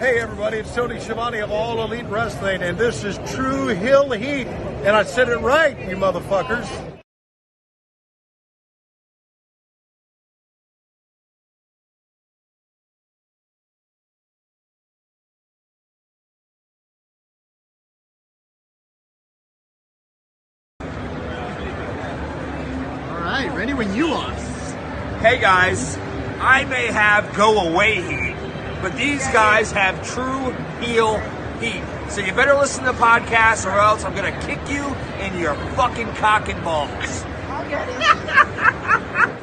Hey everybody, it's Tony Schiavone of All Elite Wrestling, and this is True Hill Heat, and I said it right, you motherfuckers. All right, ready when you are. Hey guys, I may have go away heat, but these guys have true heel heat. So you better listen to the podcast or else I'm gonna kick you in your fucking cock and balls. I'll get it.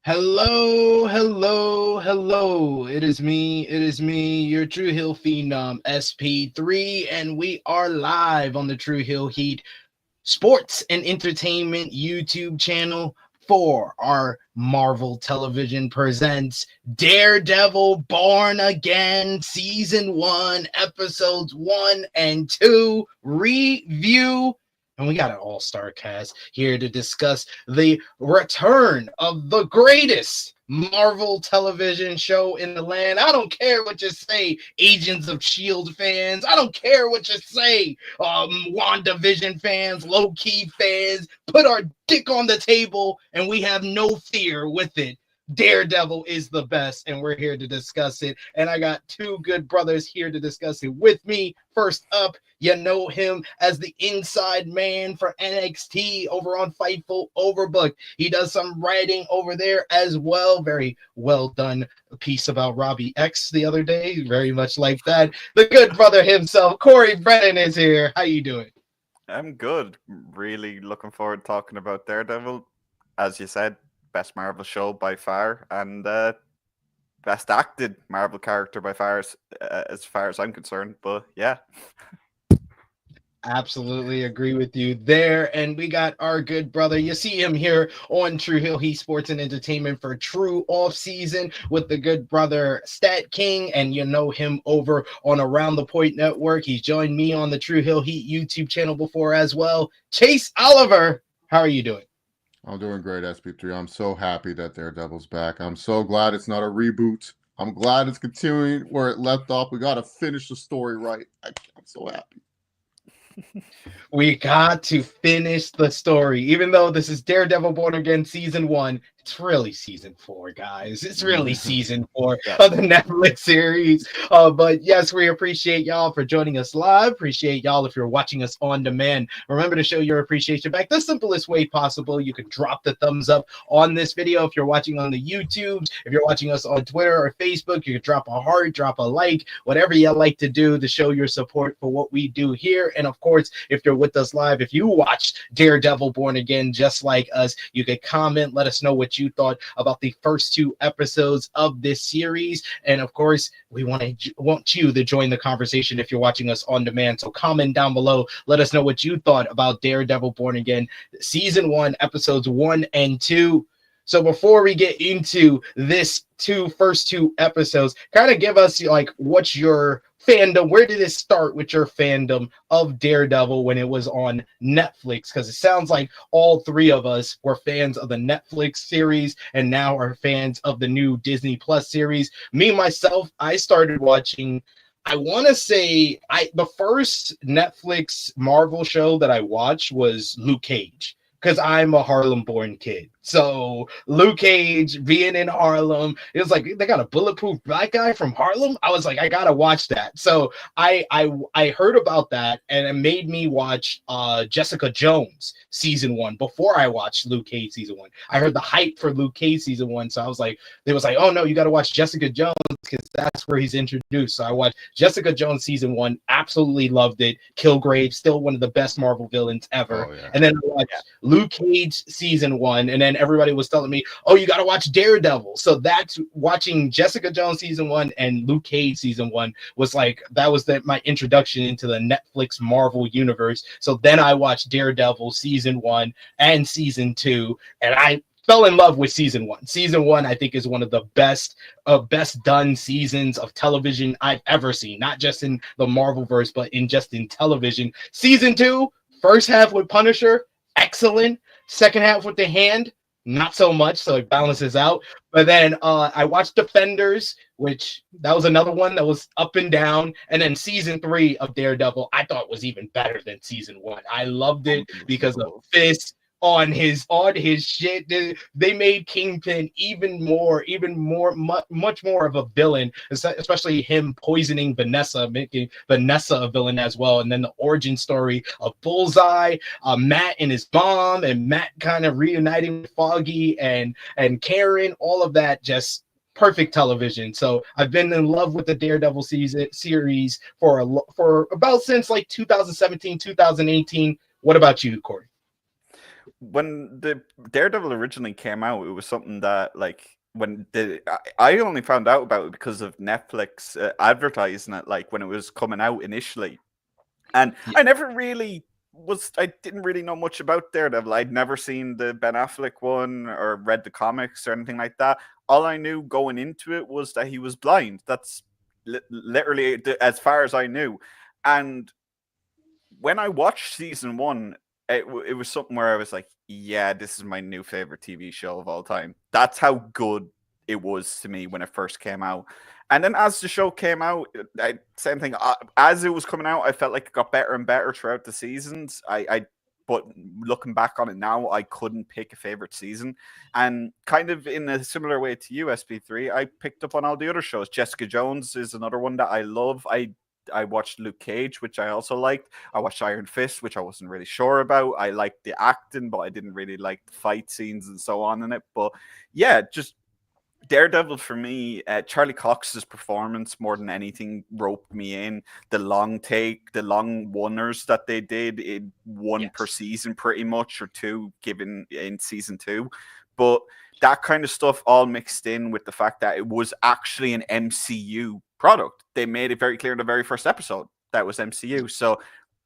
Hello, hello, hello. It is me, your True Hill Phenom SP3, and we are live on the True Hill Heat Sports and Entertainment YouTube channel for our Marvel Television Presents Daredevil Born Again Season 1, Episodes 1 and 2 review. And we got an all-star cast here to discuss the return of the greatest Marvel television show in the land. I don't care what you say, Agents of S.H.I.E.L.D. fans. I don't care what you say, WandaVision fans, low-key fans. Put our dick on the table, and we have no fear with it. Daredevil is the best, and we're here to discuss it. And I got two good brothers here to discuss it with me. First up, you know him as the inside man for NXT over on Fightful Overbooked. He does some writing over there as well. Very well done piece about Robbie X the other day. Very much like that. The good brother himself, Corey Brennan, is here. How you doing? I'm good. Really looking forward to talking about Daredevil. As you said, best Marvel show by far, and best acted Marvel character by far, as far as I'm concerned. But yeah. Absolutely agree with you there. And we got our good brother. You see him here on True Hill Heat Sports and Entertainment for true off season with the good brother Stat King. And you know him over on Around the Point Network. He's joined me on the True Hill Heat YouTube channel before as well. Chase Oliver, how are you doing? I'm doing great, SP3. I'm so happy that Daredevil's back. I'm so glad it's not a reboot. I'm glad it's continuing where it left off. We got to finish the story right. I'm so happy. We got to finish the story. Even though this is Daredevil Born Again Season 1, it's really Season 4, guys. It's really Season 4 of the Netflix series. But yes, we appreciate y'all for joining us live. Appreciate y'all if you're watching us on demand. Remember to show your appreciation back the simplest way possible. You can drop the thumbs up on this video if you're watching on the YouTube. If you're watching us on Twitter or Facebook, you can drop a heart, drop a like, whatever you like to do to show your support for what we do here. And of course, if you're with us live, if you watched Daredevil Born Again just like us, you could comment, let us know what you thought about the first 2 episodes of this series. And of course, we want you to join the conversation if you're watching us on demand. So comment down below, let us know what you thought about Daredevil Born Again Season 1, Episodes 1 and 2. So before we get into this first two episodes, kind of give us like what's your fandom? Where did it start with your fandom of Daredevil when it was on Netflix? Because it sounds like all three of us were fans of the Netflix series and now are fans of the new Disney Plus series. Me myself, I started watching. I want to say the first Netflix Marvel show that I watched was Luke Cage because I'm a Harlem-born kid. So Luke Cage being in Harlem, it was like they got a bulletproof black guy from Harlem. I was like, I gotta watch that. So I heard about that, and it made me watch Jessica Jones season 1 before I watched Luke Cage season 1. I heard the hype for Luke Cage season 1, so I was like, they was like, oh no, you got to watch Jessica Jones because that's where he's introduced. So I watched Jessica Jones season 1, absolutely loved it. Kilgrave, still one of the best Marvel villains ever. Oh, yeah. And then I watched Luke Cage season 1, and then everybody was telling me, oh, you got to watch Daredevil. So that's watching Jessica Jones season 1 and Luke Cage season 1 was like, that was my introduction into the Netflix Marvel universe. So then I watched Daredevil season 1 and season 2, and I fell in love with season 1. Season 1, I think, is one of the best done seasons of television I've ever seen, not just in the Marvelverse, but in television. Season 2, first half with Punisher, excellent. Second half with The Hand, not so much, so it balances out. But then I watched Defenders, which that was another one that was up and down. And then season 3 of Daredevil, I thought was even better than season 1. I loved it because of Fist on his shit. They made Kingpin much more of a villain, especially him poisoning Vanessa, making Vanessa a villain as well. And then the origin story of Bullseye, Matt and his mom, and Matt kind of reuniting with Foggy and Karen, all of that just perfect television. So I've been in love with the Daredevil series for about since like 2017, 2018. What about you, Corey? When the Daredevil originally came out, it was something that I only found out about it because of Netflix advertising it, like when it was coming out initially, and I didn't really know much about Daredevil. I'd never seen the Ben Affleck one or read the comics or anything like that. All I knew going into it was that he was blind. That's literally as far as I knew. And when I watched season 1, it was something where I was like, yeah, this is my new favorite TV show of all time. That's how good it was to me when it first came out. And then as the show came out, same thing. As it was coming out, I felt like it got better and better throughout the seasons. But looking back on it now, I couldn't pick a favorite season. And kind of in a similar way to you, SP3, I picked up on all the other shows. Jessica Jones is another one that I love. I watched Luke Cage, which I also liked. I watched Iron Fist, which I wasn't really sure about. I liked the acting, but I didn't really like the fight scenes and so on in it. But yeah, just Daredevil for me, Charlie Cox's performance more than anything roped me in. The long oneers that they did in one per season, pretty much, or two given in season 2. But that kind of stuff all mixed in with the fact that it was actually an MCU product. They made it very clear in the very first episode that was MCU. So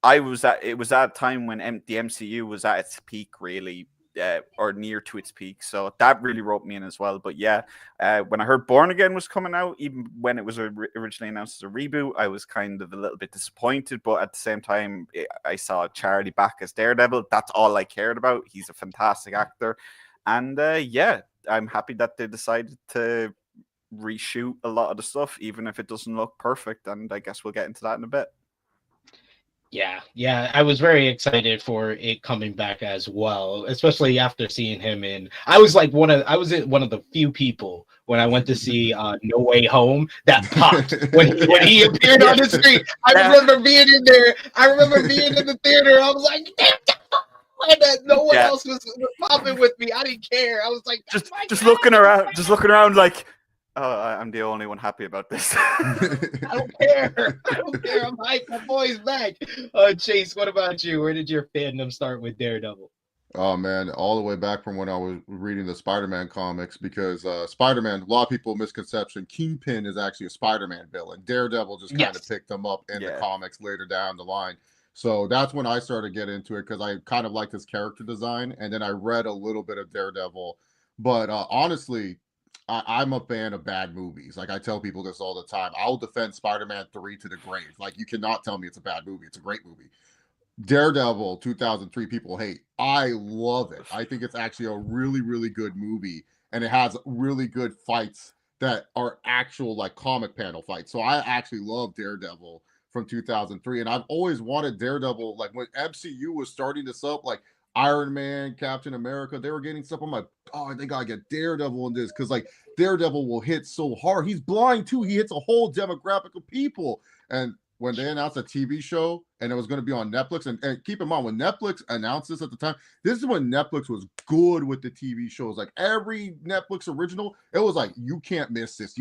it was at a time when the MCU was at its peak, really, or near to its peak. So that really roped me in as well. But yeah, when I heard Born Again was coming out, even when it was originally announced as a reboot, I was kind of a little bit disappointed. But at the same time, I saw Charlie back as Daredevil. That's all I cared about. He's a fantastic actor. And yeah, I'm happy that they decided to reshoot a lot of the stuff, even if it doesn't look perfect. And I guess we'll get into that in a bit. Yeah, I was very excited for it coming back as well, especially after seeing him in. I was one of the few people when I went to see No Way Home that popped when he appeared on the screen. I remember being in there. I remember being in the theater. I was like, damn. And no one else was popping with me. I didn't care. I was like, just looking around like, oh, I'm the only one happy about this. I don't care. I'm hyped. My boy's back. Chase, what about you? Where did your fandom start with Daredevil? Oh man, all the way back from when I was reading the Spider-Man comics, because Spider-Man, a lot of people misconception, Kingpin is actually a Spider-Man villain. Daredevil just kind of picked him up in the comics later down the line. So that's when I started to get into it, because I kind of liked his character design. And then I read a little bit of Daredevil But honestly, I'm a fan of bad movies. Like, I tell people this all the time. I'll defend Spider-Man 3 to the grave. Like, you cannot tell me it's a bad movie. It's a great movie. Daredevil 2003, people hate. I love it. I think it's actually a really, really good movie, and it has really good fights that are actual like comic panel fights. So I actually love Daredevil from 2003, and I've always wanted Daredevil. Like when MCU was starting this up, like Iron Man, Captain America, they were getting stuff. I'm like, oh, they gotta get Daredevil in this because like Daredevil will hit so hard. He's blind too. He hits a whole demographic of people. And when they announced a TV show and it was going to be on Netflix, and keep in mind, when Netflix announced this at the time, this is when Netflix was good with the TV shows. Like every Netflix original, it was like, you can't miss this.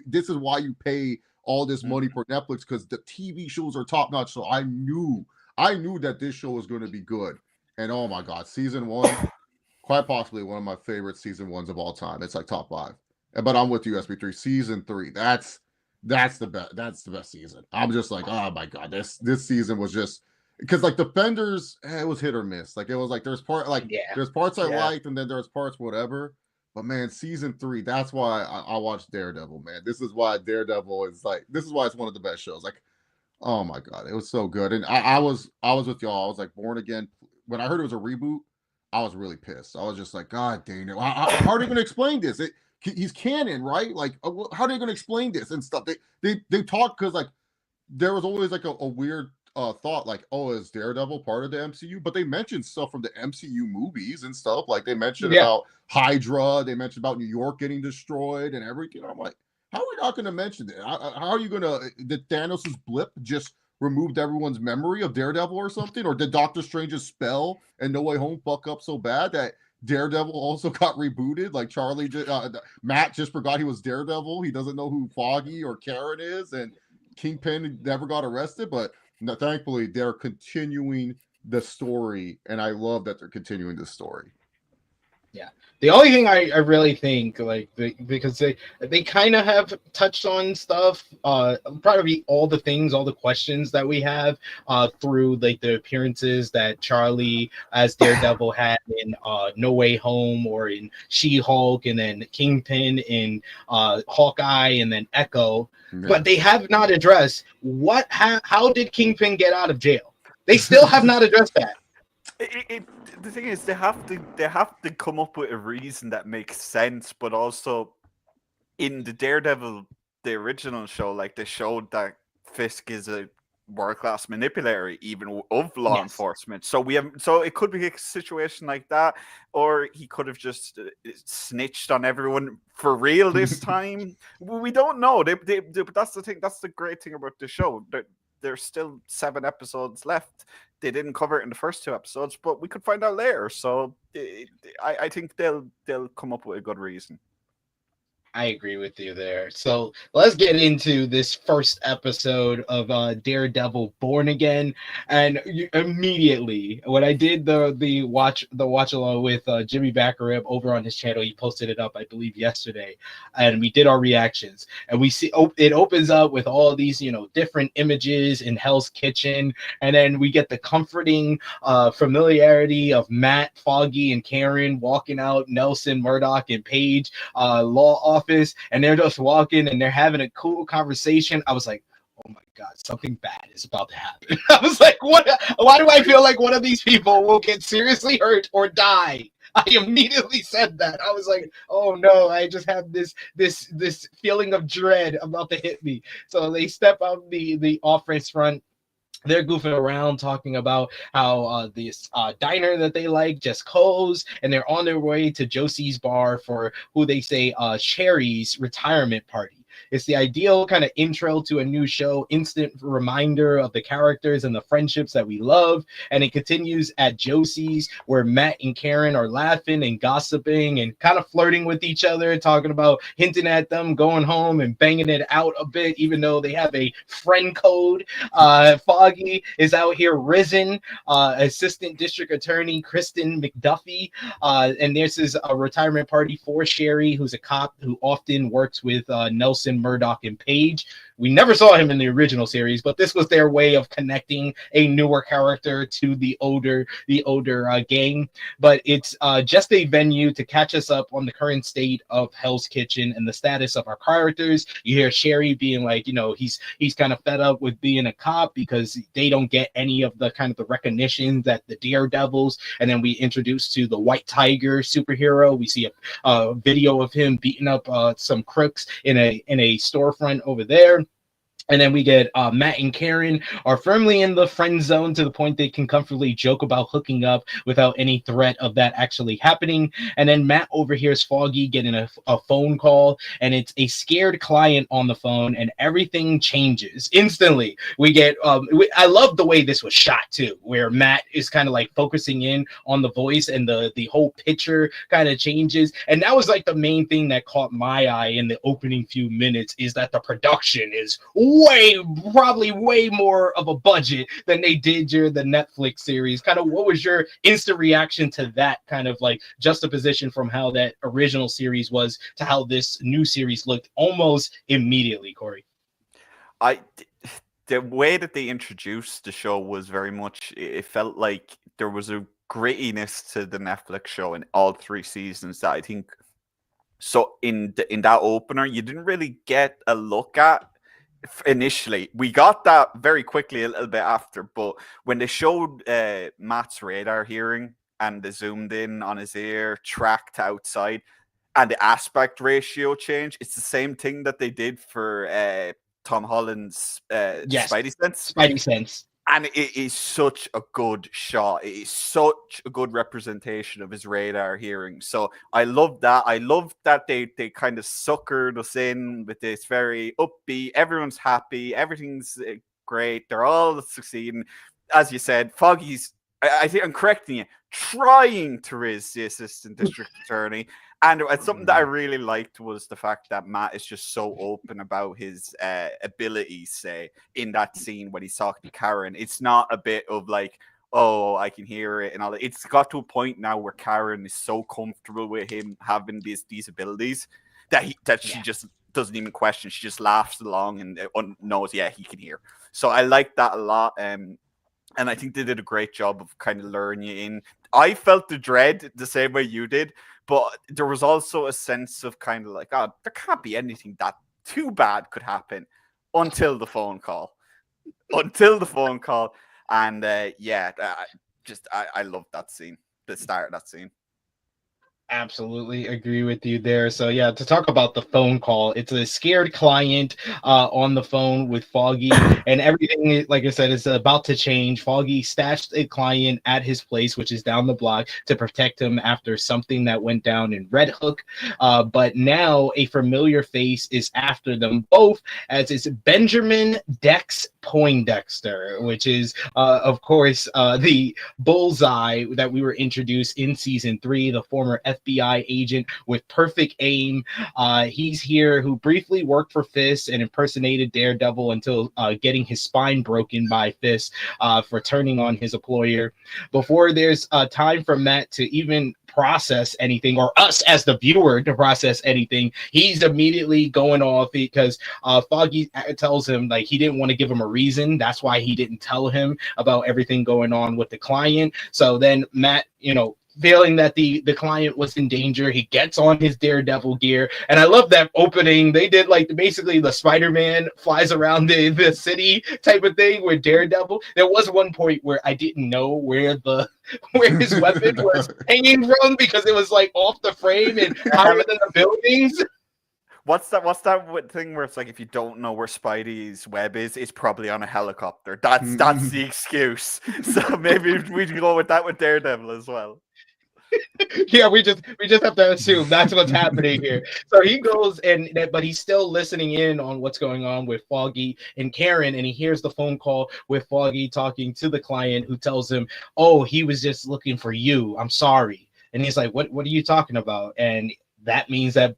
This is why you pay all this money for Netflix, because the TV shows are top notch. So I knew that this show was going to be good. And oh my God, season 1, quite possibly one of my favorite season 1s of all time. It's like top 5. But I'm with you, SB3. Season 3, that's the best. That's the best season. I'm just like, oh my God, this season was just, because like Defenders, it was hit or miss. Like it was like there's parts I liked, and then there's parts whatever. But man, season 3, that's why I watched Daredevil. Man, this is why Daredevil is like, this is why it's one of the best shows. Like, oh my God, it was so good. And I was with y'all. I was like, Born Again. When I heard it was a reboot, I was really pissed. I was just like, God dang it, how are they going to explain this? He's canon, right? Like, how are they going to explain this and stuff? They talk, because like there was always like a weird thought, like, oh, is Daredevil part of the MCU? But they mentioned stuff from the MCU movies and stuff. Like they mentioned about Hydra, they mentioned about New York getting destroyed and everything. I'm like, how are we not going to mention that? How are you going to? Did Thanos' blip just removed everyone's memory of Daredevil or something? Or did Doctor Strange's spell and No Way Home fuck up so bad that Daredevil also got rebooted? Like Matt just forgot he was Daredevil. He doesn't know who Foggy or Karen is, and Kingpin never got arrested. But thankfully, they're continuing the story, and I love that they're continuing the story. Yeah. The only thing I really think, like, because they kind of have touched on stuff, probably all the questions that we have through like the appearances that Charlie as Daredevil had in No Way Home, or in She-Hulk, and then Kingpin in Hawkeye, and then Echo. Yeah. But they have not addressed how did Kingpin get out of jail? They still have not addressed that. The thing is, they have to come up with a reason that makes sense, but also in the Daredevil, the original show, like they showed that Fisk is a world-class manipulator, even of law enforcement. So it could be a situation like that, or he could have just snitched on everyone for real this time. We don't know. But that's the thing. That's the great thing about the show. There's still 7 episodes left. They didn't cover it in the first 2 episodes, but we could find out later. So I think they'll come up with a good reason. I agree with you there. So let's get into this first episode of Daredevil Born Again. And immediately when I did the watch along with Jimmy Baccarib over on his channel, he posted it up, I believe, yesterday, and we did our reactions. And we see it opens up with all these, different images in Hell's Kitchen, and then we get the comforting familiarity of Matt, Foggy, and Karen walking out, Nelson, Murdoch, and Paige, law office, and they're just walking and they're having a cool conversation. I was like, oh my God, something bad is about to happen. I was like, what? Why do I feel like one of these people will get seriously hurt or die? I immediately said that. I was like, oh no, I just have this feeling of dread about to hit me. So they step out the office front. They're goofing around talking about how this diner that they like just closed, and they're on their way to Josie's bar for who they say Sherry's retirement party. It's the ideal kind of intro to a new show, instant reminder of the characters and the friendships that we love. And it continues at Josie's, where Matt and Karen are laughing and gossiping and kind of flirting with each other, talking about hinting at them going home and banging it out a bit, even though they have a friend code. Foggy is out here risen, Assistant District Attorney Kristen McDuffie. And this is a retirement party for Sherry, who's a cop who often works with Nelson, Murdoch, and Paige. we never saw him in the original series, but this was their way of connecting a newer character to the older gang. But it's just a venue to catch us up on the current state of Hell's Kitchen and the status of our characters. You hear Sherry being like, he's kind of fed up with being a cop because they don't get any of the kind of the recognition that the Daredevils. And then we introduce to the White Tiger superhero. We see a video of him beating up some crooks in a storefront over there. And then we get Matt and Karen are firmly in the friend zone to the point they can comfortably joke about hooking up without any threat of that actually happening. And then Matt overhears Foggy getting a phone call, and it's a scared client on the phone, and everything changes instantly. We get I love the way this was shot too, where Matt is kind of like focusing in on the voice, and the whole picture kind of changes. And that was like the main thing that caught my eye in the opening few minutes, is that the production is probably way more of a budget than they did during the Netflix series. Kind of what was your instant reaction to that kind of like juxtaposition from how that original series was to how this new series looked almost immediately, Corey? The way that they introduced the show was very much, it felt like there was a grittiness to the Netflix show in all 3 seasons that I think, so in that opener, you didn't really get a look at initially. We got that very quickly a little bit after, but when they showed Matt's radar hearing and they zoomed in on his ear, tracked outside, and the aspect ratio change, it's the same thing that they did for Tom Holland's Spidey Sense. And it is such a good shot. It is such a good representation of his radar hearing. So I love that. I love that they kind of suckered us in with this very upbeat, everyone's happy, everything's great, they're all succeeding. As you said, Foggy's, I think I'm correcting you, trying to raise the assistant district attorney. And something that I really liked was the fact that Matt is just so open about his abilities, say, in that scene when he's talking to Karen. It's not a bit of like, oh, I can hear it and all that. It's got to a point now where Karen is so comfortable with him having these abilities that she just doesn't even question. She just laughs along and knows, yeah, he can hear. So I like that a lot. And I think they did a great job of kind of luring you in. I felt the dread the same way you did, but there was also a sense of kind of like, oh, there can't be anything that too bad could happen until the phone call. And I love that scene, the start of that scene. Absolutely agree with you there. So yeah, to talk about the phone call, it's a scared client on the phone with Foggy, and everything, like I said, is about to change. Foggy stashed a client at his place, which is down the block, to protect him after something that went down in Red Hook. But now a familiar face is after them both, as it's Benjamin Dex Poindexter, which is of course the bullseye that we were introduced in season 3, the former FBI agent with perfect aim. He's here, who briefly worked for Fist and impersonated Daredevil until getting his spine broken by Fist for turning on his employer. Before there's time for Matt to even process anything, or us as the viewer to process anything, he's immediately going off because Foggy tells him like he didn't want to give him a reason. That's why he didn't tell him about everything going on with the client. So then Matt, feeling that the client was in danger, he gets on his Daredevil gear. And I love that opening. They did like basically the Spider-Man flies around the city type of thing with Daredevil. There was one point where I didn't know where his weapon was hanging from because it was like off the frame and higher than the buildings. What's that thing where it's like, if you don't know where Spidey's web is, it's probably on a helicopter. That's the excuse. So maybe we can go with that with Daredevil as well. Yeah, we just have to assume that's what's happening here. So he goes but he's still listening in on what's going on with Foggy and Karen, and he hears the phone call with Foggy talking to the client, who tells him, "Oh, he was just looking for you. I'm sorry." And he's like, "What are you talking about?" And that means that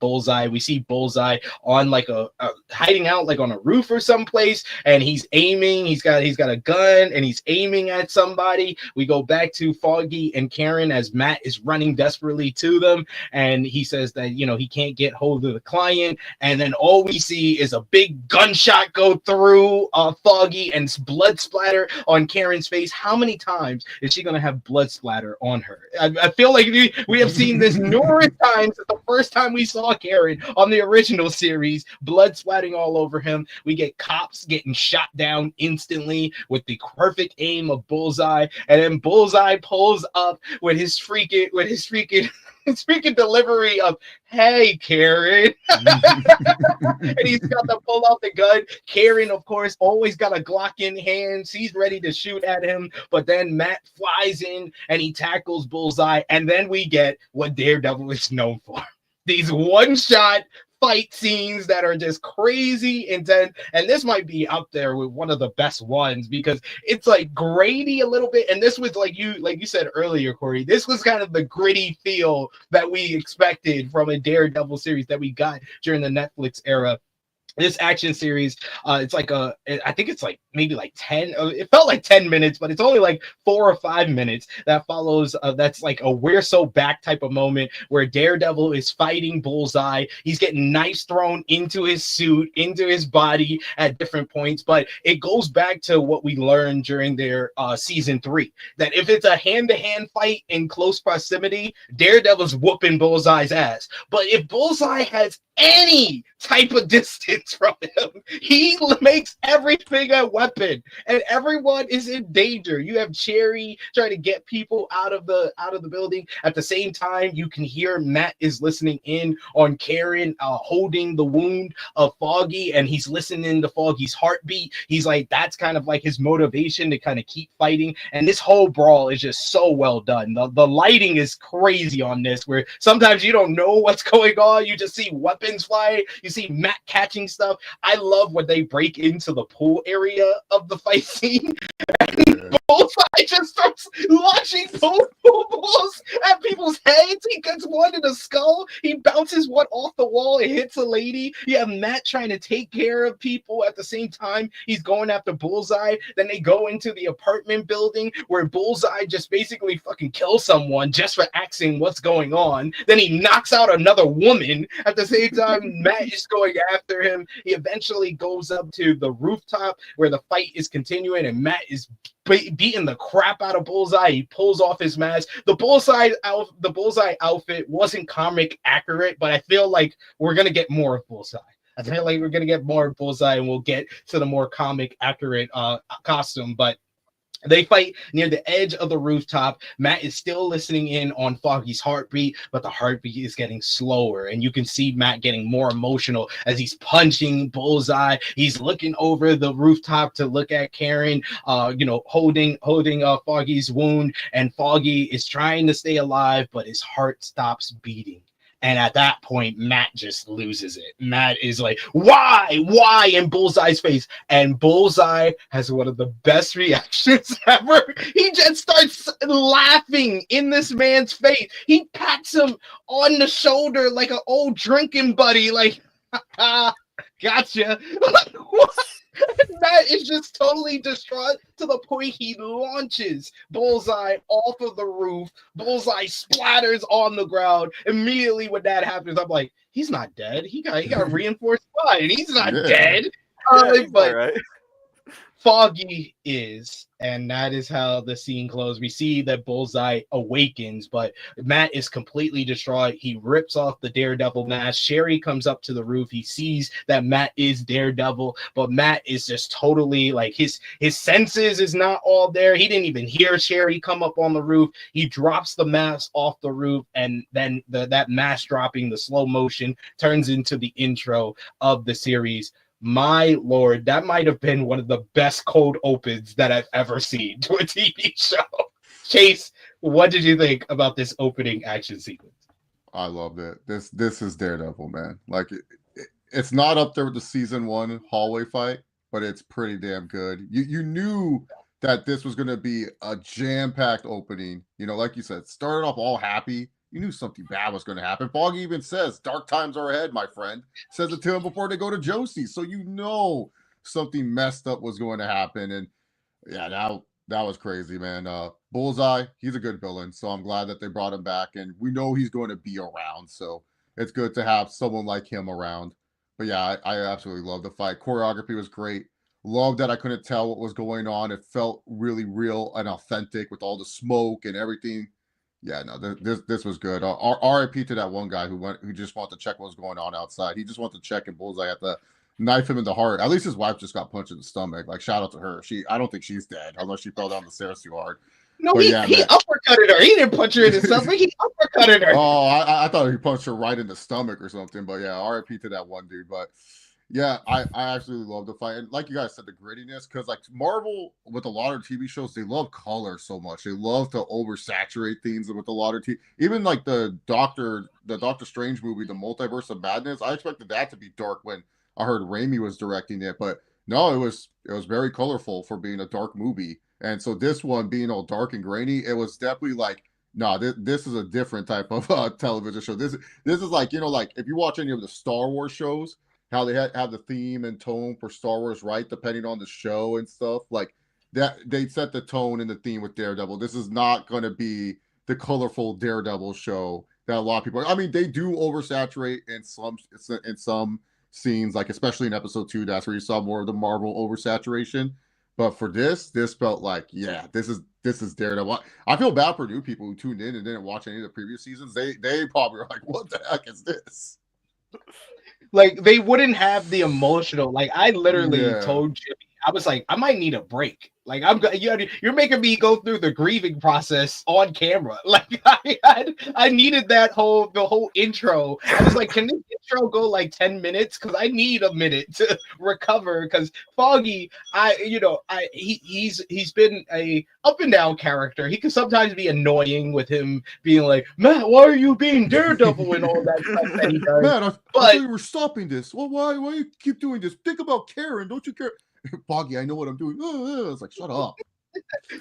we see Bullseye on like a hiding out like on a roof or someplace, and he's aiming. He's got a gun and he's aiming at somebody. We go back to Foggy and Karen as Matt is running desperately to them, and he says that he can't get hold of the client, and then all we see is a big gunshot go through Foggy and blood splatter on Karen's face. How many times is she gonna have blood splatter on her? I feel like we have seen this numerous times. The first time we saw Karen on the original series, blood splatting all over him. We get cops getting shot down instantly with the perfect aim of Bullseye, and then Bullseye pulls up with his freaking his freaking delivery of "Hey, Karen," and he's got to pull out the gun. Karen, of course, always got a Glock in hand. She's ready to shoot at him, but then Matt flies in and he tackles Bullseye, and then we get what Daredevil is known for: these one-shot fight scenes that are just crazy intense. And this might be up there with one of the best ones because it's like Grady a little bit. And this was like you said earlier, Corey, this was kind of the gritty feel that we expected from a Daredevil series that we got during the Netflix era. This action series, I think it's like maybe like 10, it felt like 10 minutes, but it's only like 4 or 5 minutes that follows. That's like a "we're so back" type of moment where Daredevil is fighting Bullseye. He's getting knives thrown into his suit, into his body at different points. But it goes back to what we learned during their season 3, that if it's a hand-to-hand fight in close proximity, Daredevil's whooping Bullseye's ass. But if Bullseye has any type of distance from him, he makes everything a weapon, and everyone is in danger. You have Cherry trying to get people out of the building. At the same time, you can hear Matt is listening in on Karen holding the wound of Foggy, and he's listening to Foggy's heartbeat. He's like, that's kind of like his motivation to kind of keep fighting. And this whole brawl is just so well done. The lighting is crazy on this, where sometimes you don't know what's going on. You just see weapons fly. You see Matt catching stuff. I love when they break into the pool area of the fight scene. And Bullseye just starts launching pool balls at people's heads. He gets one in the skull. He bounces one off the wall. It hits a lady. You have Matt trying to take care of people at the same time he's going after Bullseye. Then they go into the apartment building where Bullseye just basically fucking kills someone just for asking what's going on. Then he knocks out another woman at the same time Matt is going after him. He eventually goes up to the rooftop where the fight is continuing, and Matt is beating the crap out of Bullseye. He pulls off his mask. The Bullseye outfit wasn't comic accurate, but I feel like we're gonna get more of Bullseye. I feel like we're gonna get more of Bullseye, and we'll get to the more comic accurate costume. But they fight near the edge of the rooftop. Matt is still listening in on Foggy's heartbeat, but the heartbeat is getting slower. And you can see Matt getting more emotional as he's punching Bullseye. He's looking over the rooftop to look at Karen, holding Foggy's wound. And Foggy is trying to stay alive, but his heart stops beating. And at that point, Matt just loses it. Matt is like, why in Bullseye's face? And Bullseye has one of the best reactions ever. He just starts laughing in this man's face. He pats him on the shoulder like an old drinking buddy, like, gotcha. What? Matt is just totally distraught to the point he launches Bullseye off of the roof. Bullseye splatters on the ground. Immediately when that happens, I'm like, he's not dead. He got reinforced spine. He's not dead. But right. Foggy is, and that is how the scene closed. We see that Bullseye awakens, but Matt is completely distraught. He rips off the Daredevil mask. Sherry comes up to the roof. He sees that Matt is Daredevil, but Matt is just totally like his senses is not all there. He didn't even hear Sherry come up on the roof. He drops the mask off the roof, and then that mask dropping, the slow motion, turns into the intro of the series. My Lord, that might have been one of the best cold opens that I've ever seen to a TV show. Chase, what did you think about this opening action sequence? I loved it. This is Daredevil, man. Like it's not up there with the season 1 hallway fight, but it's pretty damn good. You knew that this was going to be a jam-packed opening. Like you said, started off all happy. You knew something bad was going to happen. Foggy even says, "Dark times are ahead, my friend." Says it to him before they go to Josie, so you know something messed up was going to happen. And yeah, that was crazy, man. Bullseye, he's a good villain, so I'm glad that they brought him back, and we know he's going to be around, so it's good to have someone like him around. But yeah, I absolutely love the fight. Choreography was great. Love that I couldn't tell what was going on. It felt really real and authentic with all the smoke and everything. Yeah, no, this was good. RIP to that one guy who just wanted to check what was going on outside. He just wanted to check, and Bullseye had to knife him in the heart. At least his wife just got punched in the stomach. Like, shout out to her. I don't think she's dead unless she fell down the stairs too hard. No, he uppercutted her. He didn't punch her in the stomach. He uppercutted her. Oh, I thought he punched her right in the stomach or something. But yeah, RIP to that one dude. But yeah, I absolutely love the fight. And like you guys said, the grittiness, because like Marvel with a lot of TV shows, they love color so much. They love to oversaturate things with a lot of even like the Doctor Strange movie, The Multiverse of Madness. I expected that to be dark when I heard Raimi was directing it, but no, it was very colorful for being a dark movie. And so this one being all dark and grainy, it was definitely like, no, this is a different type of television show. This is like, like if you watch any of the Star Wars shows, how they have the theme and tone for Star Wars, right? Depending on the show and stuff, like that, they set the tone and the theme with Daredevil. This is not going to be the colorful Daredevil show that a lot of people. I mean, they do oversaturate in some scenes, like especially in episode 2. That's where you saw more of the Marvel oversaturation. But for this felt like, yeah, this is Daredevil. I feel bad for new people who tuned in and didn't watch any of the previous seasons. They probably are like, what the heck is this? Like, they wouldn't have the emotional. Like, I literally told Jimmy, I was like, I might need a break. Like, you're making me go through the grieving process on camera. Like, I needed the whole intro. I was like, can this intro go like 10 minutes? Because I need a minute to recover. Because Foggy, he's been a up and down character. He can sometimes be annoying with him being like, Matt, why are you being Daredevil and all that stuff that he does. Man, I thought you were stopping this. Well, why you keep doing this? Think about Karen. Don't you care? Foggy, I know what I'm doing. It's like, shut up.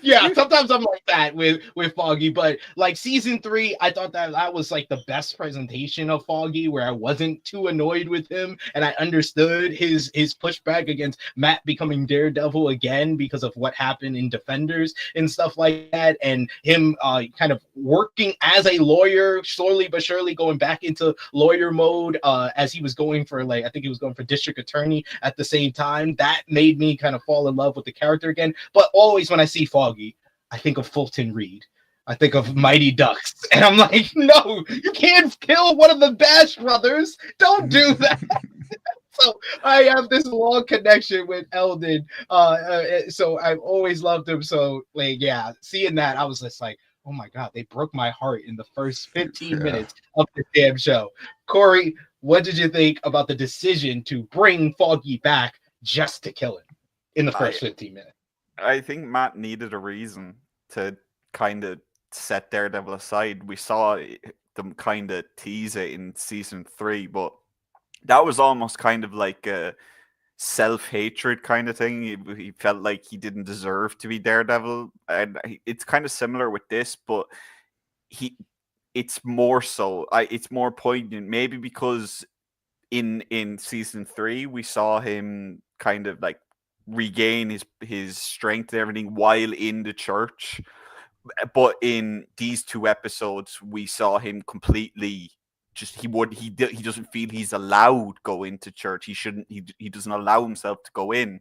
Yeah, sometimes I'm like that with Foggy, but like season 3, I thought that was like the best presentation of Foggy, where I wasn't too annoyed with him, and I understood his pushback against Matt becoming Daredevil again because of what happened in Defenders and stuff like that, and him kind of working as a lawyer, slowly but surely going back into lawyer mode as he was going for, like, I think he was going for district attorney at the same time. That made me kind of fall in love with the character again. But always when I see Foggy, I think of Fulton Reed. I think of Mighty Ducks. And I'm like, no, you can't kill one of the Bash brothers. Don't do that. So I have this long connection with Eldon. So I've always loved him. So, like, yeah, seeing that, I was just like, oh my God, they broke my heart in the first 15 minutes of the damn show. Corey, what did you think about the decision to bring Foggy back just to kill him in the first 15 minutes? I think Matt needed a reason to kind of set Daredevil aside. We saw them kind of tease it in season 3, but that was almost kind of like a self-hatred kind of thing. He felt like he didn't deserve to be Daredevil, and it's kind of similar with this, but it's more so. It's more poignant, maybe because in season 3 we saw him kind of like regain his strength and everything while in the church, but in these 2 episodes we saw him completely just he doesn't feel he's allowed go into church. He doesn't allow himself to go in.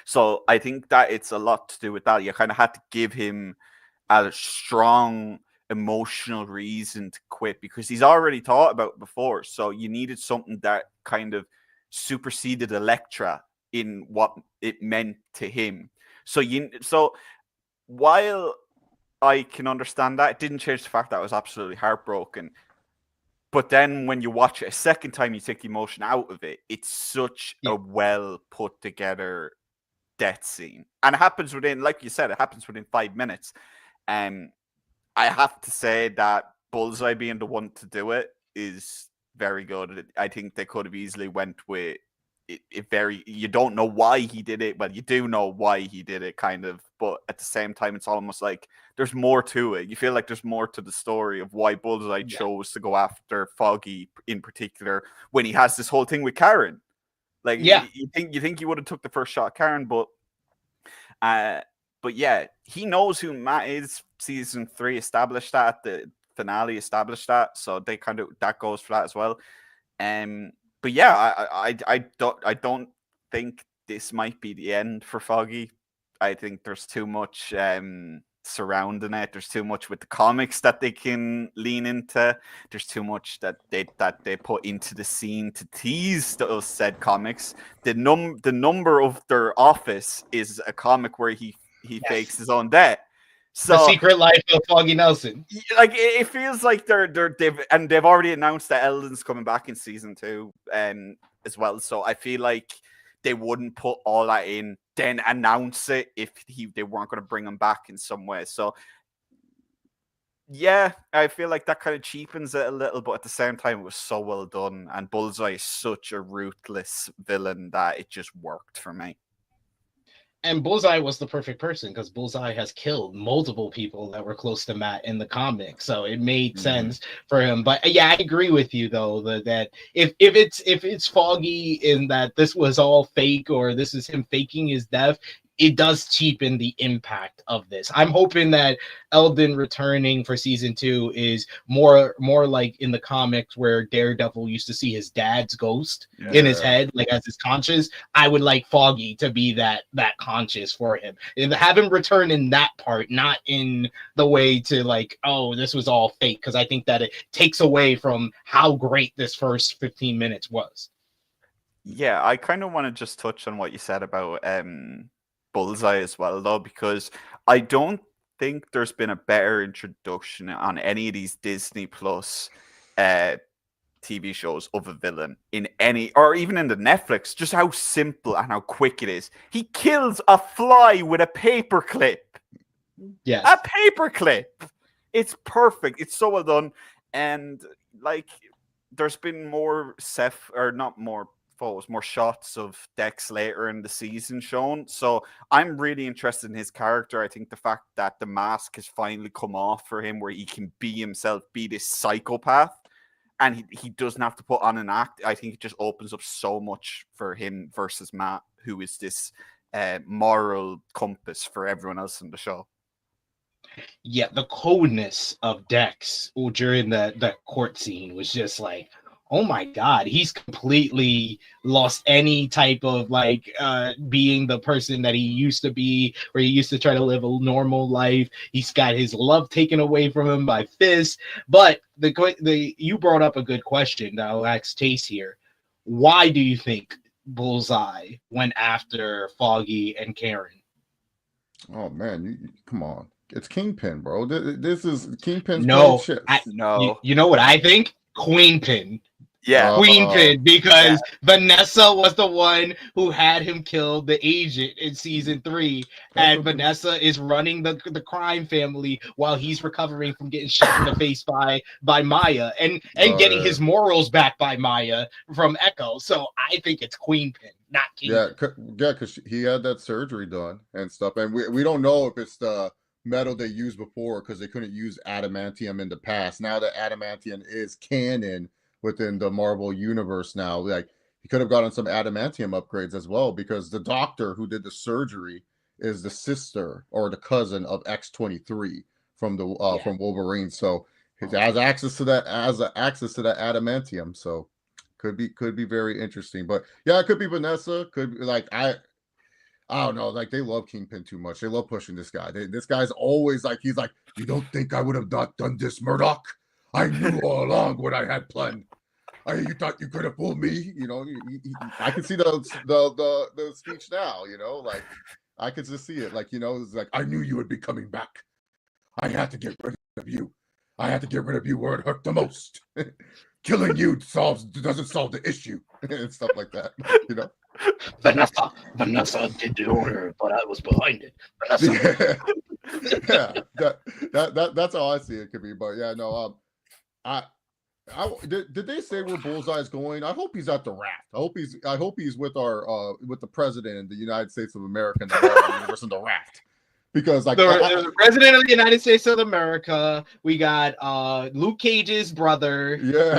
So I think that it's a lot to do with that. You kind of had to give him a strong emotional reason to quit, because he's already thought about it before. So you needed something that kind of superseded Elektra in what it meant to him. So while I can understand that, it didn't change the fact that I was absolutely heartbroken. But then when you watch it a second time, you take the emotion out of it. It's such a well put together death scene. And it happens within, like you said, it happens within 5 minutes. I have to say that Bullseye being the one to do it is very good. I think they could have easily went with you don't know why he did it. Well, you do know why he did it, kind of, but at the same time, it's almost like there's more to it. You feel like there's more to the story of why Bullseye chose to go after Foggy in particular when he has this whole thing with Karen. Like, you think he would have took the first shot at Karen, but yeah, he knows who Matt is. Season 3 established that, the finale established that, so they kind of, that goes for that as well. But yeah, I don't think this might be the end for Foggy. I think there's too much surrounding it. There's too much with the comics that they can lean into. There's too much that they put into the scene to tease those said comics. The number of their office is a comic where he fakes his own death. So, The Secret Life of Foggy Nelson. Like, it feels like they've already announced that Eldon's coming back in season 2 as well. So I feel like they wouldn't put all that in, then announce it if they weren't going to bring him back in some way. So yeah, I feel like that kind of cheapens it a little, but at the same time, it was so well done. And Bullseye is such a ruthless villain that it just worked for me. And Bullseye was the perfect person because Bullseye has killed multiple people that were close to Matt in the comics, so it made sense for him. But yeah, I agree with you though that if it's Foggy in that this was all fake or this is him faking his death, it does cheapen the impact of this. I'm hoping that Eldon returning for season 2 is more like in the comics where Daredevil used to see his dad's ghost in his head, like as his conscious. I would like Foggy to be that conscious for him and have him return in that part, not in the way to like, oh, this was all fake, because I think that it takes away from how great this first 15 minutes was. Yeah, I kind of want to just touch on what you said about Bullseye as well, though, because I don't think there's been a better introduction on any of these Disney Plus TV shows of a villain in any, or even in the Netflix, just how simple and how quick it is. He kills a fly with a paperclip. Yes. A paperclip. It's perfect. It's so well done. And like, there's been more more shots of Dex later in the season shown. So I'm really interested in his character. I think the fact that the mask has finally come off for him, where he can be himself, be this psychopath, and he doesn't have to put on an act. I think it just opens up so much for him versus Matt, who is this moral compass for everyone else in the show. Yeah, the coldness of Dex during the court scene was just like, oh my God, he's completely lost any type of like being the person that he used to be, where he used to try to live a normal life. He's got his love taken away from him by Fist. But you brought up a good question that I'll ask Chase here. Why do you think Bullseye went after Foggy and Karen? Oh man, come on. It's Kingpin, bro. This is Kingpin's shit. You know what I think? Queenpin. Yeah, Queenpin, because Vanessa was the one who had him kill the agent in season 3, and Vanessa is running the crime family while he's recovering from getting shot in the face by Maya and getting his morals back by Maya from Echo. So I think it's Queenpin, not Kingpin. Yeah, because he had that surgery done and stuff, and we don't know if it's the metal they used before because they couldn't use adamantium in the past. Now that adamantium is canon within the Marvel universe now, like he could have gotten some adamantium upgrades as well, because the doctor who did the surgery is the sister or the cousin of X-23 from the from Wolverine. So he has access to that adamantium. So could be very interesting. But yeah, it could be Vanessa. Could be like I don't know. Like, they love Kingpin too much. They love pushing this guy. This guy's always like, he's like, you don't think I would have not done this, Murdoch? I knew all along what I had planned. You thought you could have fooled me? You know, I can see the speech now. You know, like I could just see it. Like, you know, it's like, I knew you would be coming back. I had to get rid of you. I had to get rid of you where it hurt the most. Killing you doesn't solve the issue and stuff like that. You know. Vanessa did the order, but I was behind it. Vanessa. Yeah, that's how I see it could be. But yeah, no, Did they say where Bullseye's going? I hope he's at the raft. I hope he's with our with the president of the United States of America and the Marvel universe in the raft. Because like the president of the United States of America, we got Luke Cage's brother. Yeah.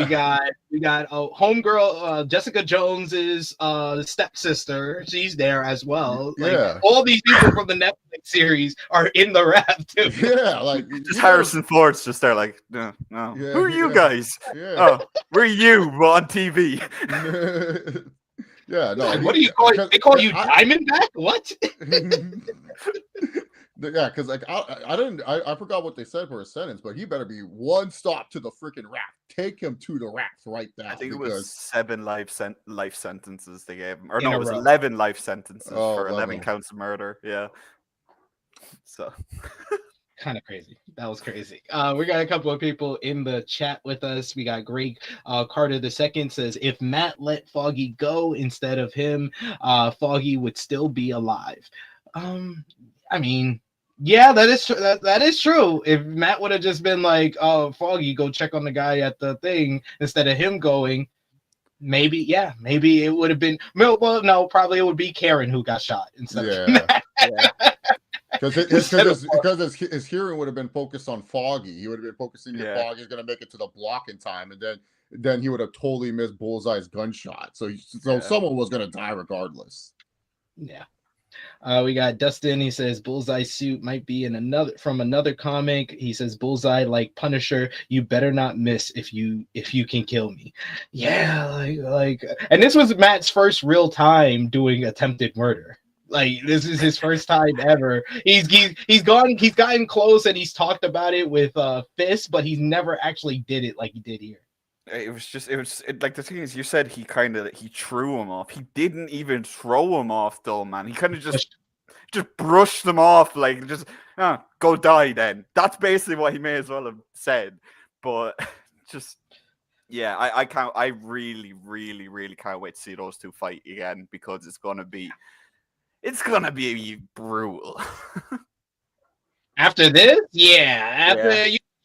We got homegirl Jessica Jones's stepsister. She's there as well. Like, yeah. All these people from the Netflix series are in the raft too. Yeah, like just Harrison Ford's just there, like, no. Yeah, who are you guys? Yeah. Oh, we're you on TV. Yeah, no. Like, what do you call it? They call you Diamondback? What? Yeah, because like I forgot what they said for a sentence, but he better be one stop to the freaking raft. Take him to the raft right now. I think it was 7 life sentences they gave him, or In no, a it was row. 11 life sentences for 11. 11 counts of murder. Yeah. So. Kind of crazy. That was crazy. We got a couple of people in the chat with us. We got Greg Carter II says, if Matt let Foggy go instead of him, Foggy would still be alive. I mean, yeah, that is true. That is true. If Matt would have just been like, "Oh, Foggy, go check on the guy at the thing," instead of him going, maybe it would have been. Well, no, probably it would be Karen who got shot instead of Matt. Because his hearing would have been focused on Foggy. He would have been focusing on Foggy's going to make it to the block in time, and then he would have totally missed Bullseye's gunshot. So someone was going to die regardless. Yeah. We got Dustin. He says Bullseye suit might be in another comic. He says Bullseye like Punisher. You better not miss if you can kill me. Yeah, like, and this was Matt's first real time doing attempted murder. Like, this is his first time ever. He's gotten close and he's talked about it with Fist, but he's never actually did it like he did here. It was like, the thing is, you said he threw him off. He didn't even throw him off though, man. He kind of just brushed them off, like, just go die then. That's basically what he may as well have said. But just, yeah, I really, really, really can't wait to see those two fight again, because it's gonna be brutal. After this,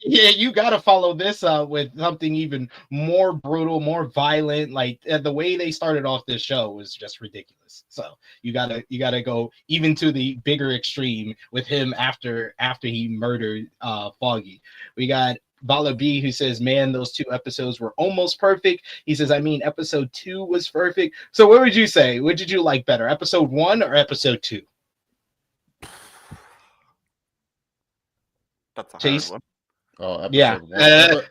you got to follow this with something even more brutal, more violent. Like, the way they started off this show was just ridiculous. So you gotta go even to the bigger extreme with him after he murdered Foggy. We got Bala B, who says, man, those 2 episodes were almost perfect. He says, I mean, episode 2 was perfect. So what would you say? What did you like better, episode 1 or episode 2? That's a Chase? hard one. Oh, episode 1.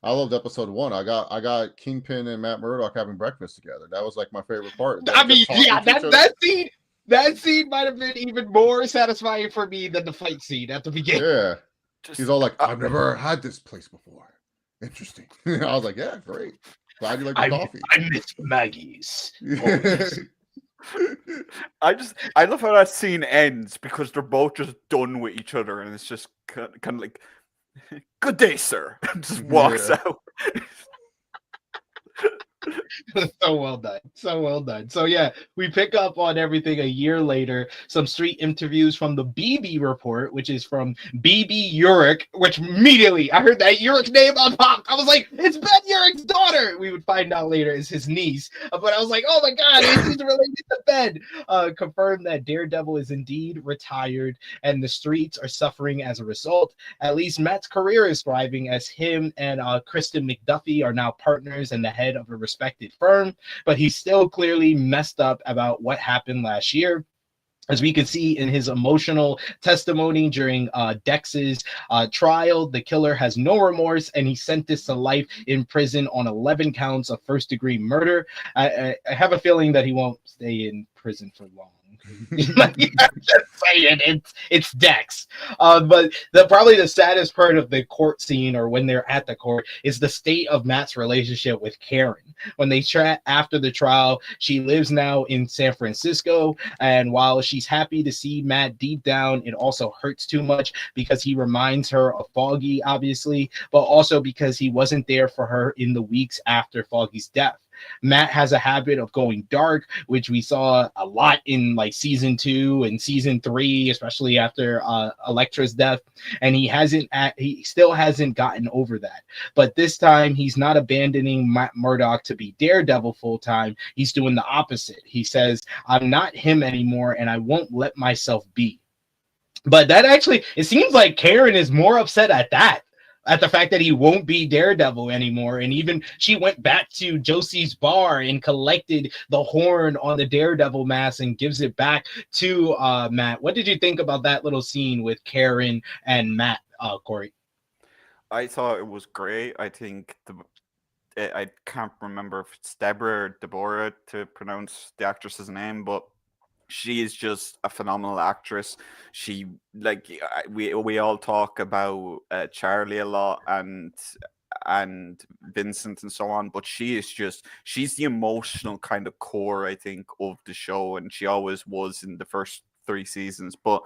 I loved episode 1. I got Kingpin and Matt Murdock having breakfast together. That was like my favorite part. I mean, yeah, that scene might have been even more satisfying for me than the fight scene at the beginning. Yeah. He's all like, I've never had this place before. Interesting. I was like, yeah, great. Glad you like the coffee. I miss Maggie's. I love how that scene ends, because they're both just done with each other, and it's just kind of like, good day, sir. And just walks out. So well done. So yeah, we pick up on everything a year later. Some street interviews from the BB report, which is from BB Urich, which immediately I heard that Urich name on pop. I was like, it's Ben Urich's daughter. We would find out later is his niece, but I was like, oh my god, he's related to Ben. Confirmed that Daredevil is indeed retired and the streets are suffering as a result. At least Matt's career is thriving, as him and Kristen McDuffie are now partners and the head of a respected firm, but he's still clearly messed up about what happened last year. As we can see in his emotional testimony during Dex's trial, the killer has no remorse, and he sentenced to life in prison on 11 counts of first-degree murder. I have a feeling that he won't stay in prison for long. I'm just saying, it's Dex. But probably the saddest part of the court scene, or when they're at the court, is the state of Matt's relationship with Karen. When they chat after the trial, she lives now in San Francisco, and while she's happy to see Matt, deep down it also hurts too much, because he reminds her of Foggy, obviously, but also because he wasn't there for her in the weeks after Foggy's death. Matt has a habit of going dark, which we saw a lot in like season 2 and season 3, especially after Elektra's death, and he still hasn't gotten over that. But this time he's not abandoning Matt Murdock to be Daredevil full time. He's doing the opposite. He says, I'm not him anymore, and I won't let myself be. But that actually, it seems like Karen is more upset at the fact that he won't be Daredevil anymore. And even she went back to Josie's bar and collected the horn on the Daredevil mask and gives it back to Matt. What did you think about that little scene with Karen and Matt, Corey? I thought it was great. I think I can't remember if it's Deborah or Deborah to pronounce the actress's name, but she is just a phenomenal actress. She we all talk about Charlie a lot and Vincent and so on, but she's the emotional kind of core, I think, of the show, and she always was in the first 3 seasons. But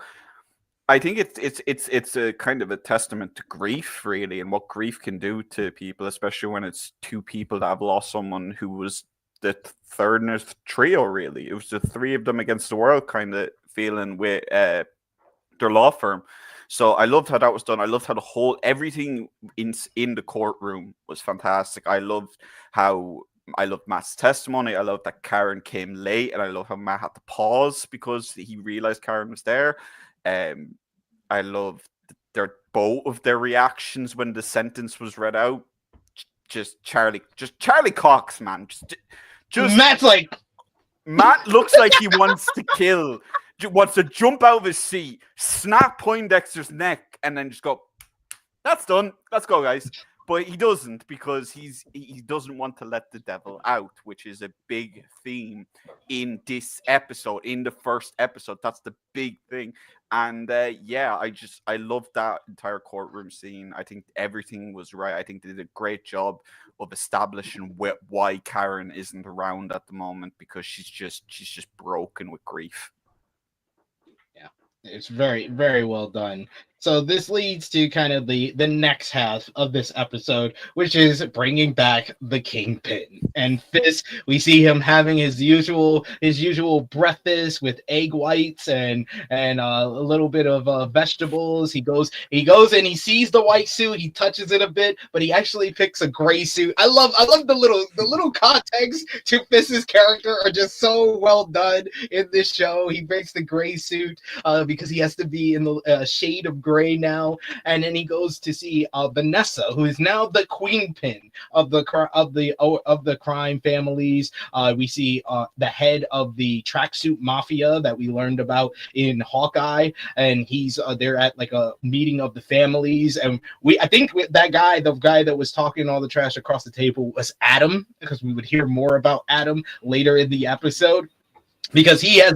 I think it's a kind of a testament to grief, really, and what grief can do to people, especially when it's 2 people that have lost someone who was the third in a trio, really. It was the 3 of them against the world kind of feeling with their law firm. So I loved how that was done. I loved how everything in the courtroom was fantastic. I loved Matt's testimony. I loved that Karen came late, and I love how Matt had to pause because he realized Karen was there. I loved both of their reactions when the sentence was read out. Just Charlie Cox, man. Just Matt's like, Matt looks like he wants to kill, wants to jump out of his seat, snap Poindexter's neck, and then just go, that's done. Let's go, guys. But he doesn't, because he doesn't want to let the devil out, which is a big theme in this episode, in the first episode. That's the big thing. And I love that entire courtroom scene. I think everything was right. I think they did a great job of establishing why Karen isn't around at the moment, because she's just broken with grief. Yeah, it's very, very well done. So this leads to kind of the next half of this episode, which is bringing back the Kingpin. And Fist, we see him having his usual breakfast with egg whites and a little bit of vegetables. He goes and he sees the white suit. He touches it a bit, but he actually picks a gray suit. I love the little context to Fist's character are just so well done in this show. He picks the gray suit because he has to be in the shade of gray now, and then he goes to see Vanessa, who is now the Queenpin of the crime families. We see the head of the tracksuit mafia that we learned about in Hawkeye, and he's there at like a meeting of the families. And I think the guy that was talking all the trash across the table was Adam, because we would hear more about Adam later in the episode, because he has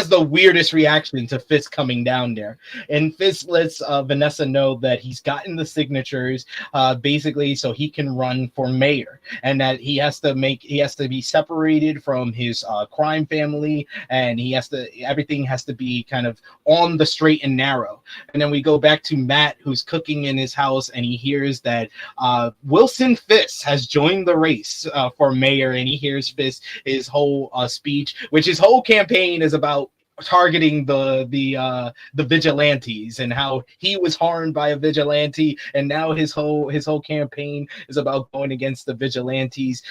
the weirdest reaction to Fist coming down there. And Fist lets Vanessa know that he's gotten the signatures basically so he can run for mayor, and that he has to be separated from his crime family, and everything has to be kind of on the straight and narrow. And then we go back to Matt, who's cooking in his house, and he hears that Wilson Fisk has joined the race for mayor, and he hears his whole speech, which his whole campaign is about targeting the vigilantes, and how he was harmed by a vigilante, and now his whole campaign is about going against the vigilantes.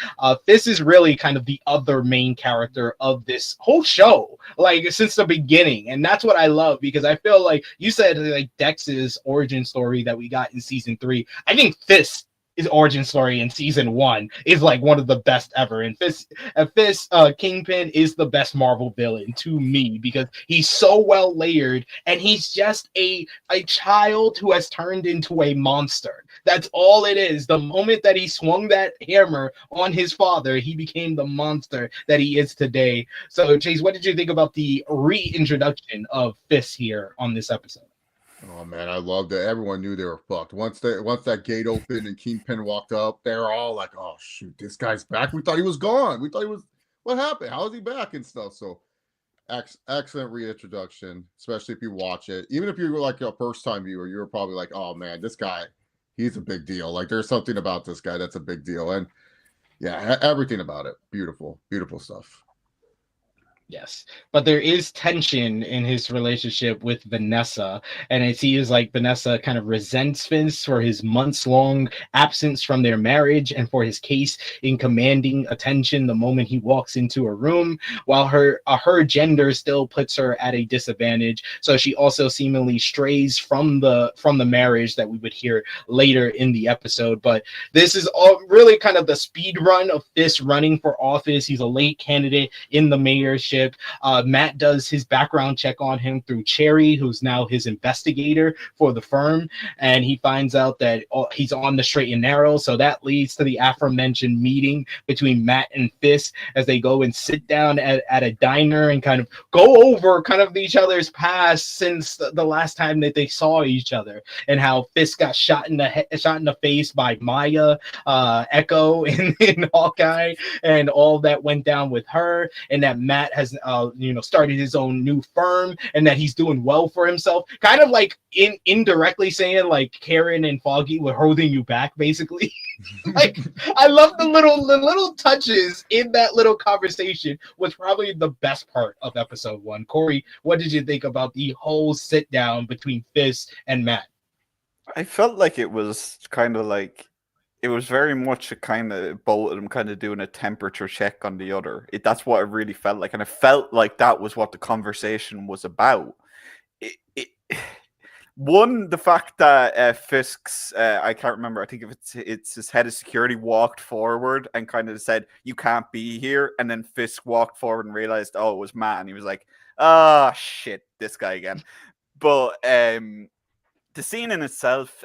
This is really kind of the other main character of this whole show, like since the beginning, and that's what I love, because I feel like you said like Dex's origin story that we got in season 3. I think his origin story in season 1 is like one of the best ever. And Fist Kingpin is the best Marvel villain to me, because he's so well layered, and he's just a child who has turned into a monster. That's all it is. The moment that he swung that hammer on his father, he became the monster that he is today. So Chase, what did you think about the reintroduction of Fist here on this episode? Oh man, I loved it. Everyone knew they were fucked. Once that gate opened and Kingpin walked up, they were all like, "Oh shoot, this guy's back." We thought he was gone. We thought he was. What happened? How is he back and stuff? So, excellent reintroduction, especially if you watch it. Even if you were like a first-time viewer, you were probably like, "Oh man, this guy, he's a big deal." Like there's something about this guy that's a big deal. And Yeah, everything about it. Beautiful, beautiful stuff. Yes, but there is tension in his relationship with Vanessa, and it seems like Vanessa kind of resents Vince for his months-long absence from their marriage and for his case in commanding attention the moment he walks into a room, while her gender still puts her at a disadvantage. So she also seemingly strays from the marriage that we would hear later in the episode. But this is all really kind of the speed run of this running for office. He's a late candidate in the mayorship. Matt does his background check on him through Cherry, who's now his investigator for the firm, and he finds out that he's on the straight and narrow. So that leads to the aforementioned meeting between Matt and Fisk as they go and sit down at a diner and kind of go over kind of each other's past since the last time that they saw each other, and how Fisk got shot in the face by Maya, Echo in Hawkeye, and all that went down with her, and that Matt has started his own new firm and that he's doing well for himself, kind of like indirectly saying like Karen and Foggy were holding you back, basically. Like, I love the little touches in that little conversation. Was probably the best part of episode 1. Corey, what did you think about the whole sit down between Fisk and Matt? I felt like it was kind of like, it was very much a kind of both of them kind of doing a temperature check on the other. That's what it really felt like, and it felt like that was what the conversation was about. One, the fact that Fisk's, I can't remember, I think if it's his head of security walked forward and kind of said, "You can't be here," and then Fisk walked forward and realized, oh, it was Matt, and he was like, "Ah, shit, this guy again." But the scene in itself,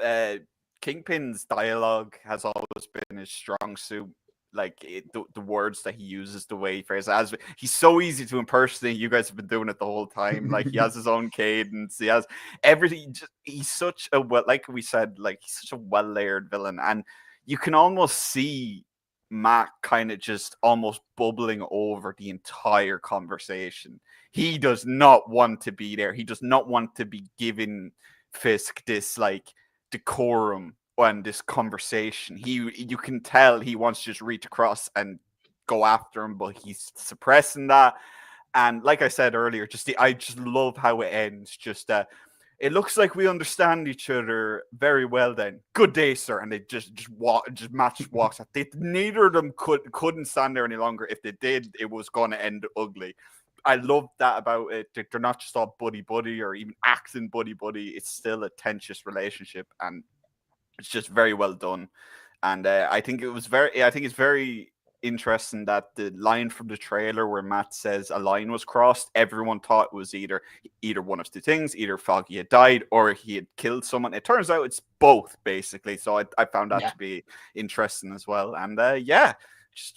Kingpin's dialogue has always been his strong suit. Like the words that he uses, the way he phrases, he's so easy to impersonate. You guys have been doing it the whole time. Like, he has his own cadence. He has everything. He's such a like we said, like, he's such a well-layered villain, and you can almost see Matt kind of just almost bubbling over the entire conversation. He does not want to be there. He does not want to be giving Fisk this like decorum on this conversation. You can tell he wants to just reach across and go after him, but he's suppressing that. And like I said earlier, I just love how it ends. Just it looks like we understand each other very well. Then, good day, sir. And they just Matt walks out. Neither of them couldn't stand there any longer. If they did, it was going to end ugly. I love that about it. They're not just all buddy or even acting buddy. It's still a tenuous relationship, and it's just very well done. And I think it's very interesting that the line from the trailer where Matt says a line was crossed, everyone thought it was either one of two things: either Foggy had died or he had killed someone. It turns out it's both, basically. So I found that to be interesting as well. And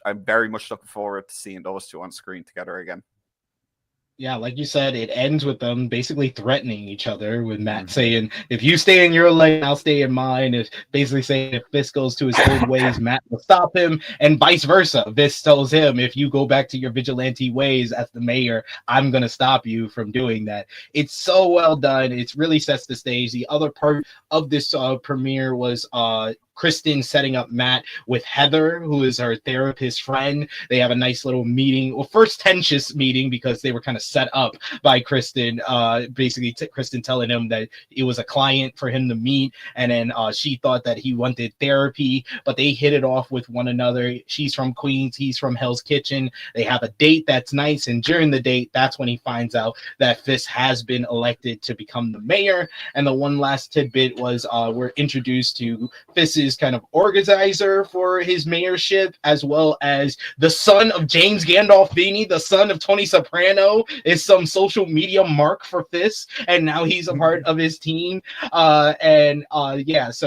I'm very much looking forward to seeing those two on screen together again. Yeah, like you said, it ends with them basically threatening each other, with Matt saying, "If you stay in your lane, I'll stay in mine." If basically saying, if Fisk goes to his old ways, Matt will stop him, and vice versa. Fisk tells him, "If you go back to your vigilante ways as the mayor, I'm going to stop you from doing that." It's so well done. It really sets the stage. The other part of this premiere was Kristen setting up Matt with Heather, who is her therapist friend. They have a nice little meeting. Well, first tensious meeting because they were kind of set up by Kristen. Basically, Kristen telling him that it was a client for him to meet, and then she thought that he wanted therapy, but they hit it off with one another. She's from Queens, he's from Hell's Kitchen. They have a date that's nice, and during the date, that's when he finds out that Fisk has been elected to become the mayor. And the one last tidbit was we're introduced to Fisk's kind of organizer for his mayorship, as well as the son of James Gandolfini, the son of Tony Soprano, is some social media mark for Fisk, and now he's a part of his team. So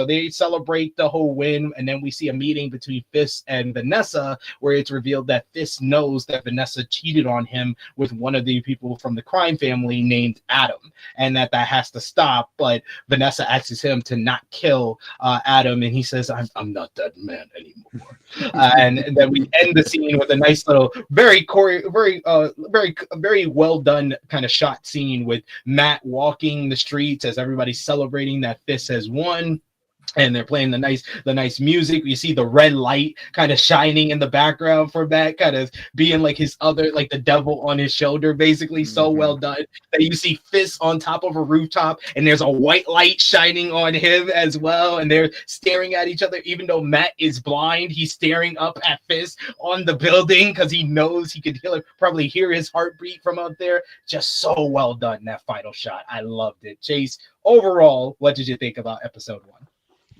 they celebrate the whole win, and then we see a meeting between Fisk and Vanessa, where it's revealed that Fisk knows that Vanessa cheated on him with one of the people from the crime family named Adam, and that has to stop. But Vanessa asks him to not kill Adam, and he says, I'm not that man anymore. And then we end the scene with a nice little, very well done kind of shot scene with Matt walking the streets as everybody's celebrating that Fisk has won. and they're playing the nice music. You see the red light kind of shining in the background for Matt, kind of being like his other, like the devil on his shoulder, basically. So well done. That you see Fist on top of a rooftop, and there's a white light shining on him as well, and they're staring at each other. Even though Matt is blind, he's staring up at Fist on the building because he knows he could probably hear his heartbeat from out there. Just so well done, that final shot. I loved it. Chase, overall, what did you think about episode 1?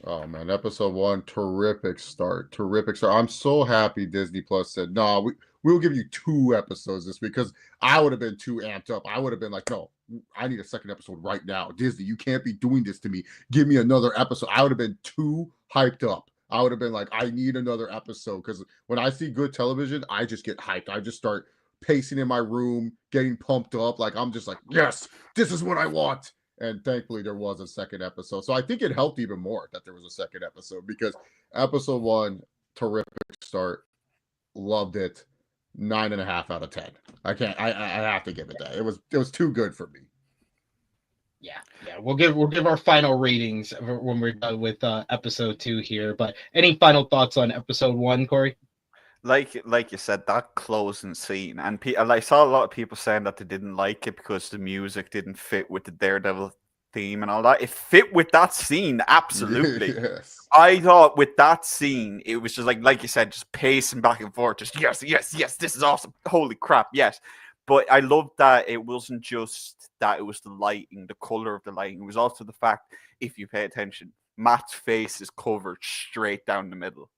Oh man, episode 1, terrific start. I'm so happy Disney Plus said, "No, we'll give you 2 episodes this week," because I would have been too amped up. I would have been like, "No, I need a second episode right now. Disney, you can't be doing this to me. Give me another episode." I would have been too hyped up. I would have been like, "I need another episode," because when I see good television, I just get hyped. I just start pacing in my room, getting pumped up. Like I'm just like, "Yes, this is what I want." And thankfully, there was a second episode. So I think it helped even more that there was a second episode, because episode 1, terrific start. Loved it. 9.5 out of 10. I have to give it that. It was too good for me. Yeah. We'll give our final ratings when we're done with episode 2 here. But any final thoughts on episode 1, Corey? Like you said, that closing scene, and I saw a lot of people saying that they didn't like it because the music didn't fit with the Daredevil theme and all that. It fit with that scene, absolutely. Yes. I thought with that scene, it was just like you said, just pacing back and forth, just yes, this is awesome. Holy crap, yes. But I loved that it wasn't just that it was the lighting, the color of the lighting. It was also the fact, if you pay attention, Matt's face is covered straight down the middle.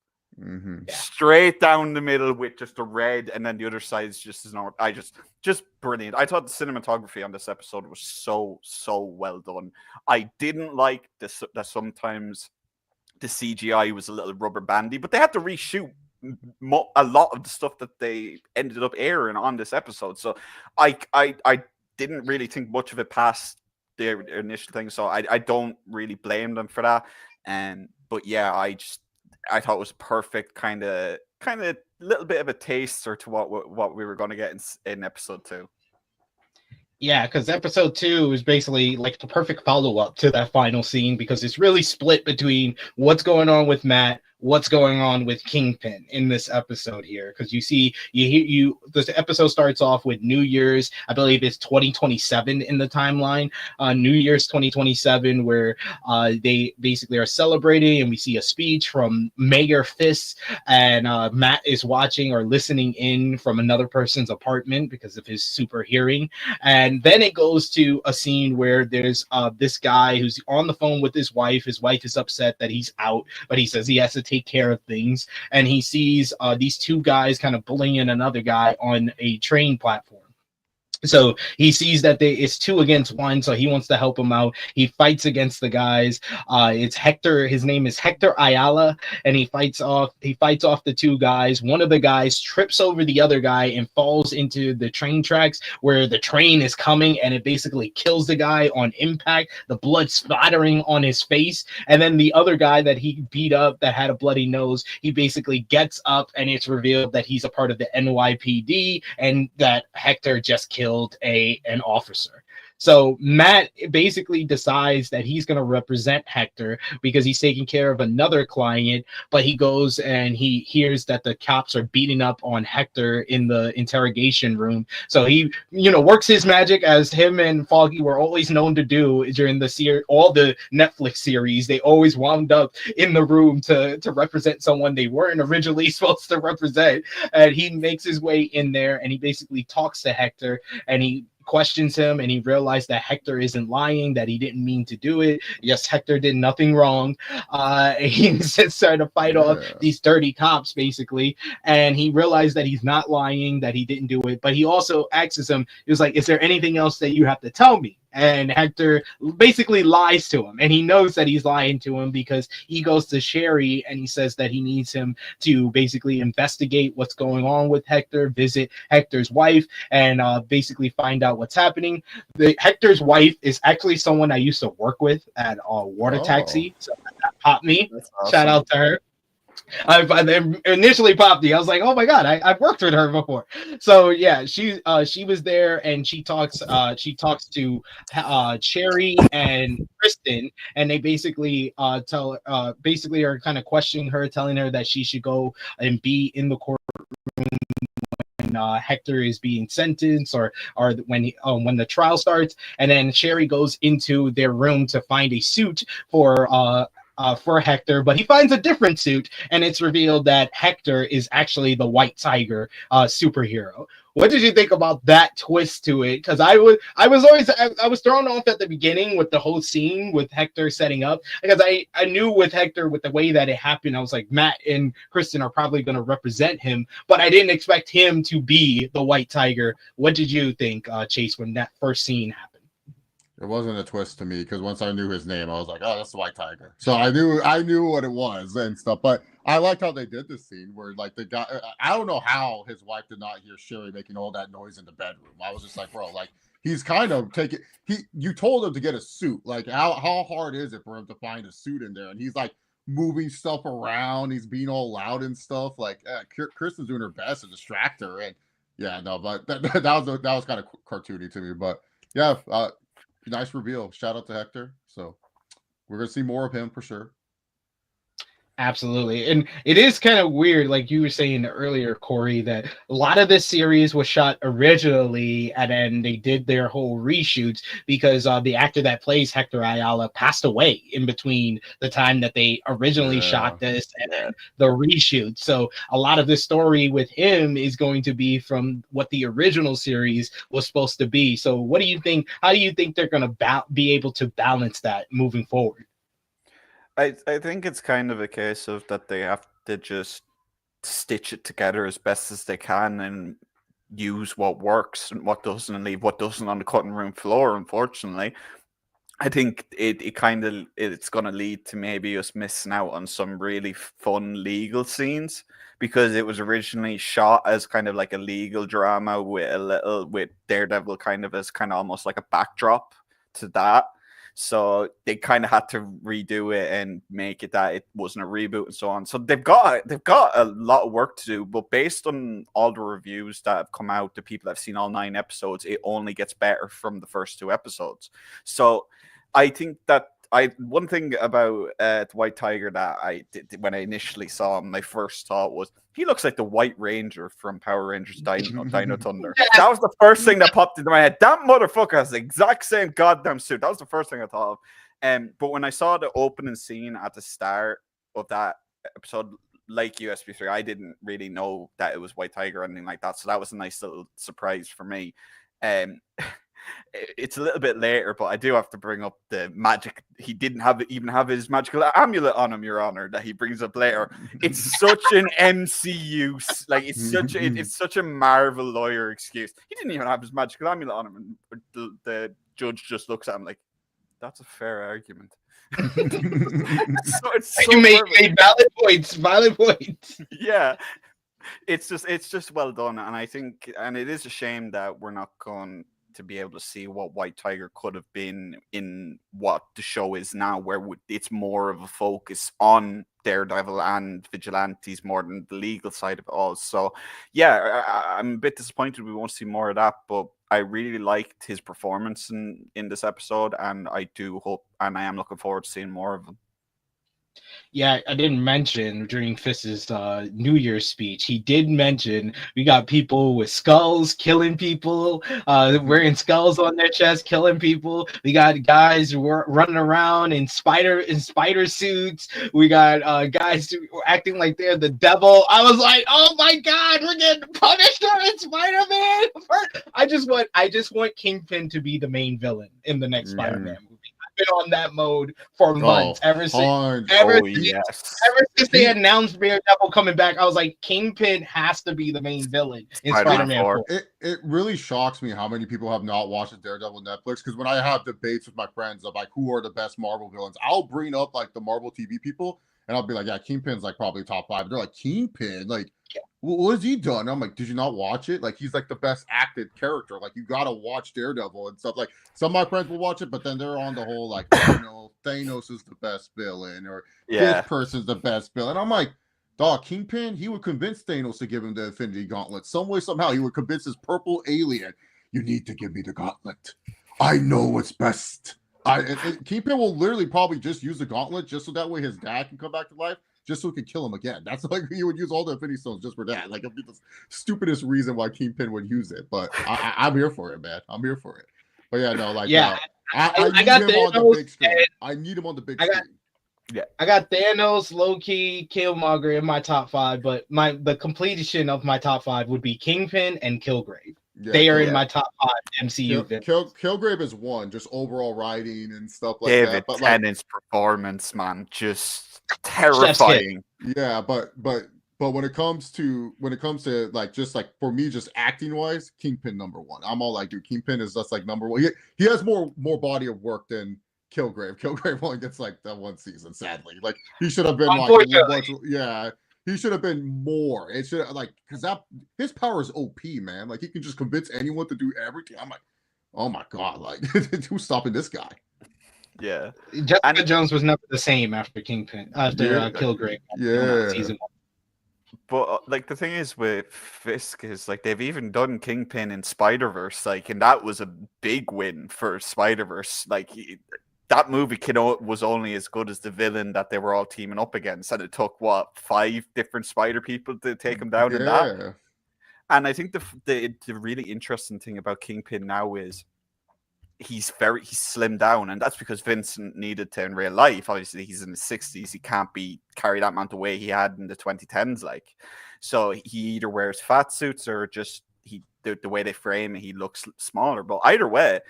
Straight down the middle with just the red, and then the other side is just as normal. Just brilliant. I thought the cinematography on this episode was so well done. I didn't like this, that sometimes the CGI was a little rubber bandy, but they had to reshoot a lot of the stuff that they ended up airing on this episode. So I didn't really think much of it past their initial thing. So I don't really blame them for that. But yeah, I thought it was perfect, kind of little bit of a taster to what we were going to get in episode 2. Yeah, because episode 2 is basically like the perfect follow-up to that final scene, because it's really split between what's going on with Matt, what's going on with Kingpin in this episode here. Because this episode starts off with New Year's, I believe it's 2027 in the timeline, New Year's 2027, where they basically are celebrating, and we see a speech from Mayor Fist, and Matt is watching or listening in from another person's apartment because of his super hearing. And then it goes to a scene where there's this guy who's on the phone with his wife. His wife is upset that he's out, but he says he has to take care of things, and he sees these 2 guys kind of bullying another guy on a train platform. So he sees that it's 2 against 1, so he wants to help him out. He fights against the guys. It's Hector. His name is Hector Ayala, and he fights off the 2 guys. One of the guys trips over the other guy and falls into the train tracks where the train is coming, and it basically kills the guy on impact, the blood splattering on his face. And then the other guy that he beat up that had a bloody nose, he basically gets up, and it's revealed that he's a part of the NYPD, and that Hector just killed an officer. So Matt basically decides that he's going to represent Hector because he's taking care of another client, but he goes and he hears that the cops are beating up on Hector in the interrogation room. So he, works his magic, as him and Foggy were always known to do during all the Netflix series. They always wound up in the room to represent someone they weren't originally supposed to represent. And he makes his way in there, and he basically talks to Hector, and he questions him, and he realized that Hector isn't lying, that he didn't mean to do it. Yes, Hector did nothing wrong. He's just trying to fight off these dirty cops, basically. And he realized that he's not lying, that he didn't do it. But he also asks him, he was like, "Is there anything else that you have to tell me?" And Hector basically lies to him, and he knows that he's lying to him because he goes to Sherry and he says that he needs him to basically investigate what's going on with Hector, visit Hector's wife, and basically find out what's happening. Hector's wife is actually someone I used to work with at Water Taxi, so that popped me. Awesome. Shout out to her. I initially popped the. I was like, oh my god, I've worked with her before. So yeah, she was there and she talks to Cherry and Kristen, and they basically basically are kind of questioning her, telling her that she should go and be in the court when Hector is being sentenced, or when the trial starts. And then Sherry goes into their room to find a suit for Hector, but he finds a different suit, and it's revealed that Hector is actually the White Tiger superhero. What did you think about that twist to it? Because I was thrown off at the beginning with the whole scene with Hector setting up, because I knew with Hector, with the way that it happened, I was like, Matt and Kristen are probably going to represent him, but I didn't expect him to be the White Tiger. What did you think, Chase, when that first scene happened? It wasn't a twist to me because once I knew his name, I was like, "Oh, that's the White Tiger." So I knew what it was and stuff. But I liked how they did this scene where, like, the guy, I don't know how his wife did not hear Sherry making all that noise in the bedroom. I was just like, bro, like, he's kind of taking. You told him to get a suit. Like, how hard is it for him to find a suit in there? And he's like moving stuff around. He's being all loud and stuff. Like, Kristen's doing her best to distract her. And yeah, no, but that was kind of cartoony to me. But yeah. Nice reveal. Shout out to Hector. So we're gonna see more of him for sure. Absolutely. And it is kind of weird, like you were saying earlier, Corey, that a lot of this series was shot originally and then they did their whole reshoots because the actor that plays Hector Ayala passed away in between the time that they originally shot this and then the reshoot. So a lot of the story with him is going to be from what the original series was supposed to be. So what do you think? How do you think they're going to be able to balance that moving forward? I think it's kind of a case of that they have to just stitch it together as best as they can and use what works and what doesn't, and leave what doesn't on the cutting room floor. Unfortunately, I think it's going to lead to maybe us missing out on some really fun legal scenes, because it was originally shot as kind of like a legal drama with Daredevil kind of as kind of almost like a backdrop to that. So they kind of had to redo it and make it that it wasn't a reboot and so on. So they've got a lot of work to do. But based on all the reviews that have come out, the people that have seen all 9 episodes, it only gets better from the first 2 episodes. So I think that one thing about the White Tiger that I did when I initially saw him, my first thought was he looks like the White Ranger from Power Rangers Dino Thunder. That was the first thing that popped into my head. That motherfucker has the exact same goddamn suit. That was the first thing I thought of. But when I saw the opening scene at the start of that episode, like USB3, I didn't really know that it was White Tiger or anything like that. So that was a nice little surprise for me. It's a little bit later, but I do have to bring up the magic. He didn't even have his magical amulet on him, Your Honor, that he brings up later. It's such an MCU, like it's such a Marvel lawyer excuse. He didn't even have his magical amulet on him, and the judge just looks at him like, "That's a fair argument." You made valid points. Yeah. It's just well done, and I think, and it is a shame that we're not going to be able to see what White Tiger could have been in what the show is now, where it's more of a focus on Daredevil and vigilantes more than the legal side of it all. So yeah, I'm a bit disappointed we won't see more of that, but I really liked his performance in this episode, and I do hope, and I am looking forward to seeing more of him. Yeah, I didn't mention during Fist's New Year's speech, he did mention we got people with skulls killing people, wearing skulls on their chest, killing people. We got guys running around in spider suits. We got guys acting like they're the devil. I was like, oh my God, we're getting Punisher and Spider-Man. I just want Kingpin to be the main villain in the next Spider-Man movie. Been on that mode for months ever since they announced Daredevil coming back. I was like, Kingpin has to be the main villain in Spider-Man 4. It really shocks me how many people have not watched the Daredevil Netflix, because when I have debates with my friends of like who are the best Marvel villains, I'll bring up like the Marvel TV people and I'll be like, yeah, Kingpin's like probably top 5. They're like, Kingpin, like what has he done? And I'm like, did you not watch it? Like, he's like the best acted character. Like, you gotta watch Daredevil and stuff. Like, some of my friends will watch it, but then they're on the whole like, Thanos is the best villain, or this person's the best villain. I'm like, Dog, Kingpin, he would convince Thanos to give him the Infinity Gauntlet. Some way, somehow, he would convince his purple alien, you need to give me the gauntlet. I know what's best. Kingpin will literally probably just use the gauntlet just so that way his dad can come back to life, just so he can kill him again. That's like he would use all the Infinity Stones just for that. Like, it'd be the stupidest reason why Kingpin would use it. But I'm here for it, man. I'm here for it. But yeah, no, like, I need him on the big screen. I need him on the big screen. Yeah, I got Thanos, Loki, Killmonger in my top 5, but the completion of my top 5 would be Kingpin and Kilgrave. Yeah, they are in my top 5 MCU. Kilgrave is 1, just overall writing and stuff like David that. But Tennant's performance, man, just terrifying. Yeah, but when it comes to like just like for me, just acting wise, Kingpin number 1. I'm all like, dude, Kingpin is just like number 1. He has more body of work than Kilgrave. Kilgrave only gets like that 1 season, sadly. Like he should have been he should have been more. It should like because that his power is OP, man. Like he can just convince anyone to do everything. I'm like, oh my god, like who's stopping this guy? Yeah, Jessica Jones was never the same after Kilgrave. Season 1. But like the thing is with Fisk is like they've even done Kingpin in Spider-Verse, like, and that was a big win for Spider-Verse. Like that movie was only as good as the villain that they were all teaming up against, and it took 5 different Spider people to take him down in that. And I think the really interesting thing about Kingpin now is he's slimmed down, and that's because Vincent needed to in real life. Obviously, he's in his 60s; he can't carry that amount of weight he had in the 2010s. Like, so he either wears fat suits or just the way they frame it, he looks smaller. But either way,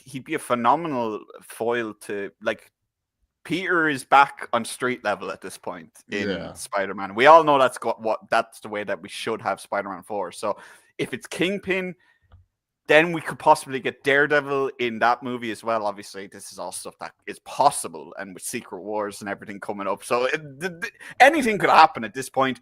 he'd be a phenomenal foil to like. Peter is back on street level at this point in Spider-Man. We all know that's the way that we should have Spider-Man 4. So if it's Kingpin, then we could possibly get Daredevil in that movie as well. Obviously, this is all stuff that is possible, and with Secret Wars and everything coming up. So anything could happen at this point,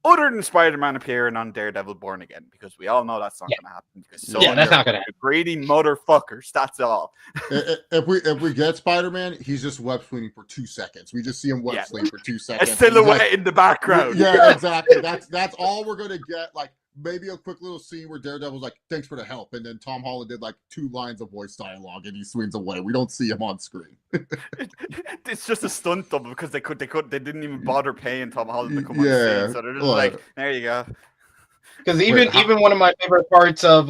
other than Spider-Man appearing on Daredevil Born Again, because we all know that's not going to happen. Because that's not going to happen. Greedy motherfuckers, that's all. If we get Spider-Man, he's just web swinging for 2 seconds. We just see him web swing for 2 seconds. A silhouette in the background. Yeah, exactly. That's all we're going to get. Like, maybe a quick little scene where Daredevil's like, thanks for the help. And then Tom Holland did like 2 lines of voice dialogue and he swings away. We don't see him on screen. It's just a stunt double because they didn't even bother paying Tom Holland to come on scene. So they're just like, there you go. Because even one of my favorite parts of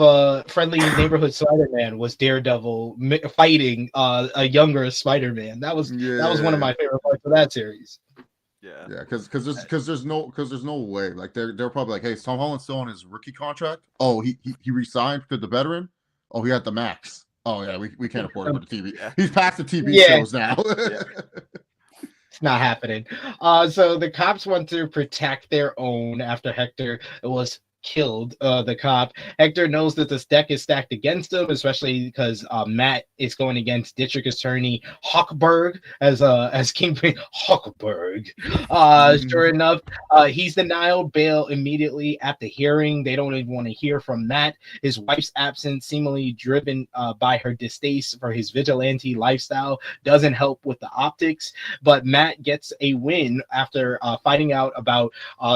Friendly Neighborhood Spider-Man was Daredevil fighting a younger Spider-Man. That was one of my favorite parts of that series. Yeah, because there's no way. Like they're probably like, hey, is Tom Holland still on his rookie contract? Oh, he resigned to the veteran. Oh, he had the max. Oh yeah, we can't afford him for the TV. Yeah. He's past the TV shows now. It's not happening. So the cops want to protect their own after Hector was killed the cop. Hector knows that this deck is stacked against him, especially because Matt is going against District Attorney Hochberg as Kingpin. Hochberg. Sure enough, he's denied bail immediately at the hearing. They don't even want to hear from Matt. His wife's absence, seemingly driven by her distaste for his vigilante lifestyle, doesn't help with the optics. But Matt gets a win after finding out about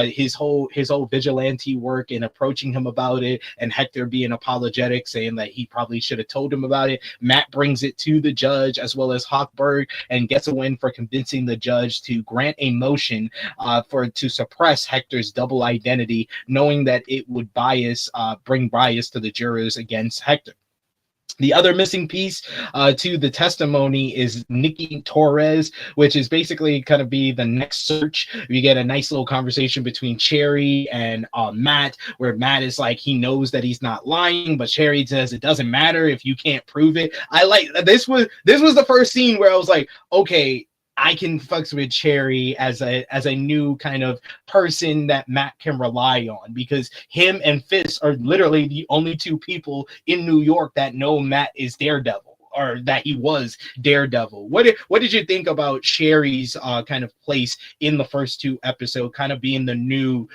his whole vigilante work and approaching him about it, and Hector being apologetic, saying that he probably should have told him about it. Matt brings it to the judge as well as Hochberg and gets a win for convincing the judge to grant a motion to suppress Hector's double identity, knowing that it would bring bias to the jurors against Hector. The other missing piece to the testimony is Nikki Torres, which is basically kind of be the next search. We get a nice little conversation between Cherry and Matt, where Matt is like, he knows that he's not lying, but Cherry says it doesn't matter if you can't prove it. I like this was the first scene where I was like, okay, I can fucks with Cherry as a new kind of person that Matt can rely on, because him and Fisk are literally the only 2 people in New York that know Matt is Daredevil, or that he was Daredevil. What did you think about Cherry's kind of place in the first 2 episodes, kind of being the new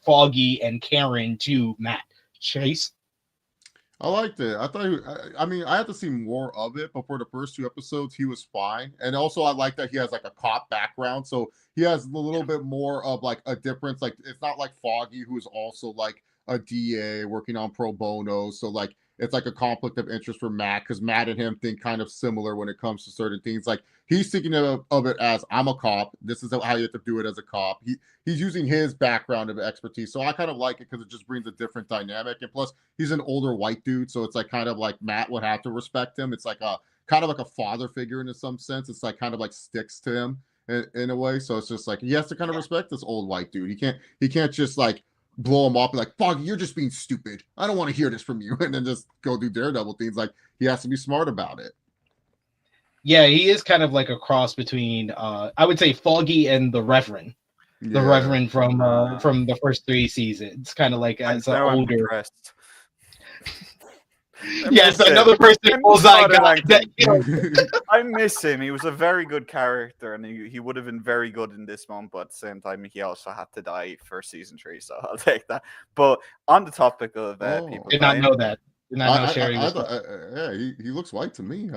Foggy and Karen to Matt? Chase? I liked it. I thought, I mean, I had to see more of it, but for the first 2 episodes, he was fine. And also, I like that he has like a cop background, so he has a little bit more of like a difference. Like, it's not like Foggy, who is also like a DA working on pro bono. So like, it's like a conflict of interest for Matt, because Matt and him think kind of similar when it comes to certain things. Like, he's thinking of it as, I'm a cop. This is how you have to do it as a cop. He's using his background of expertise. So I kind of like it because it just brings a different dynamic. And plus, he's an older white dude. So it's like kind of like Matt would have to respect him. It's like a kind of like a father figure in some sense. It's like kind of like sticks to him in a way. So it's just like he has to kind of respect this old white dude. He can't just like blow him up and like, Foggy, you're just being stupid. I don't want to hear this from you. And then just go do Daredevil things. Like, he has to be smart about it. Yeah, he is kind of like a cross between I would say Foggy and the Reverend. The Reverend from the first 3 seasons. Kind of like as an older. Yes, another person bullseye guy. I miss him. He was a very good character, and he would have been very good in this one. But at the same time, he also had to die for season 3, so I'll take that. But on the topic of people, did not know that. Did not know Sherry was. Yeah, he looks white to me.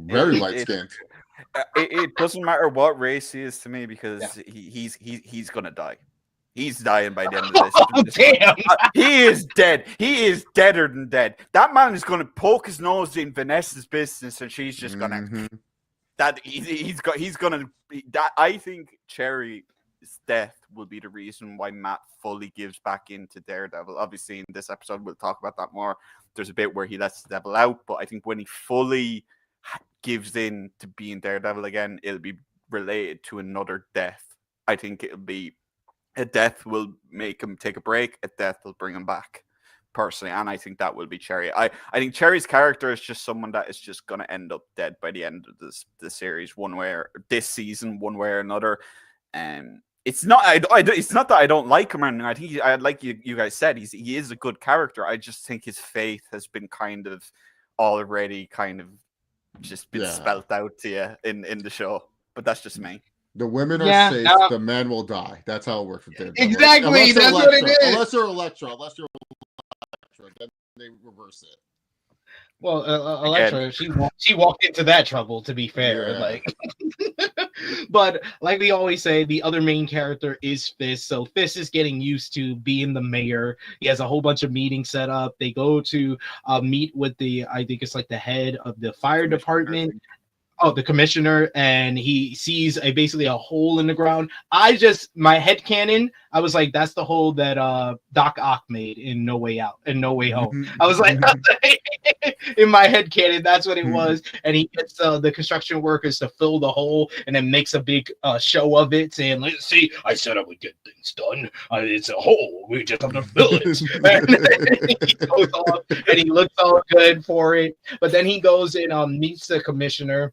Very light skinned. It doesn't matter what race he is to me, because he's gonna die. He's dying by the end of this. Oh, damn. He is dead. He is deader than dead. That man is going to poke his nose in Vanessa's business, and she's just going to. I think Cherry's death will be the reason why Matt fully gives back into Daredevil. Obviously, in this episode, we'll talk about that more. There's a bit where he lets the devil out, but I think when he fully gives in to being Daredevil again, it'll be related to another death. I think it'll be. A death will make him take a break. A death will bring him back, personally. And I think that will be Cherry. I think Cherry's character is just someone that is just going to end up dead by the end of the series, this season, one way or another. It's not it's not that I don't like him or anything. I think like you guys said, he is a good character. I just think his fate has been kind of already kind of just been spelt out to you in the show. But that's just me. The women are safe. The men will die. That's how it works with Daredevil. Exactly. That's what it is. Unless you're Elektra, then they reverse it. Well, Elektra, she walked into that trouble. To be fair, but like we always say, the other main character is Fist. So Fist is getting used to being the mayor. He has a whole bunch of meetings set up. They go to meet with I think it's like the head of the fire department. Oh, the commissioner, and he sees basically a hole in the ground. My headcanon, I was like, that's the hole that Doc Ock made in No Way Out and No Way Home. I was like, in my headcanon, that's what it was. And he gets the construction workers to fill the hole and then makes a big show of it, saying, let's see, I said I would get things done. It's a hole. We just have to fill it. He goes off, and he looks all good for it. But then he goes and meets the commissioner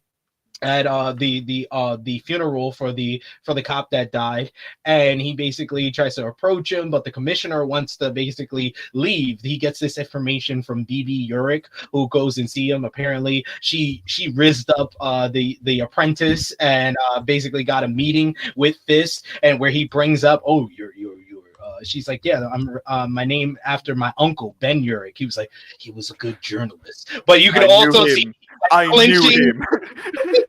at the funeral for the cop that died, and he basically tries to approach him, but the commissioner wants to basically leave. He gets this information from BB Urich, who goes and see him. Apparently she rizzed up the apprentice and basically got a meeting with Fist, and where he brings up, oh, you're she's like, yeah, I'm my name after my uncle Ben Urich. He was like, he was a good journalist. But you can also see I knew him.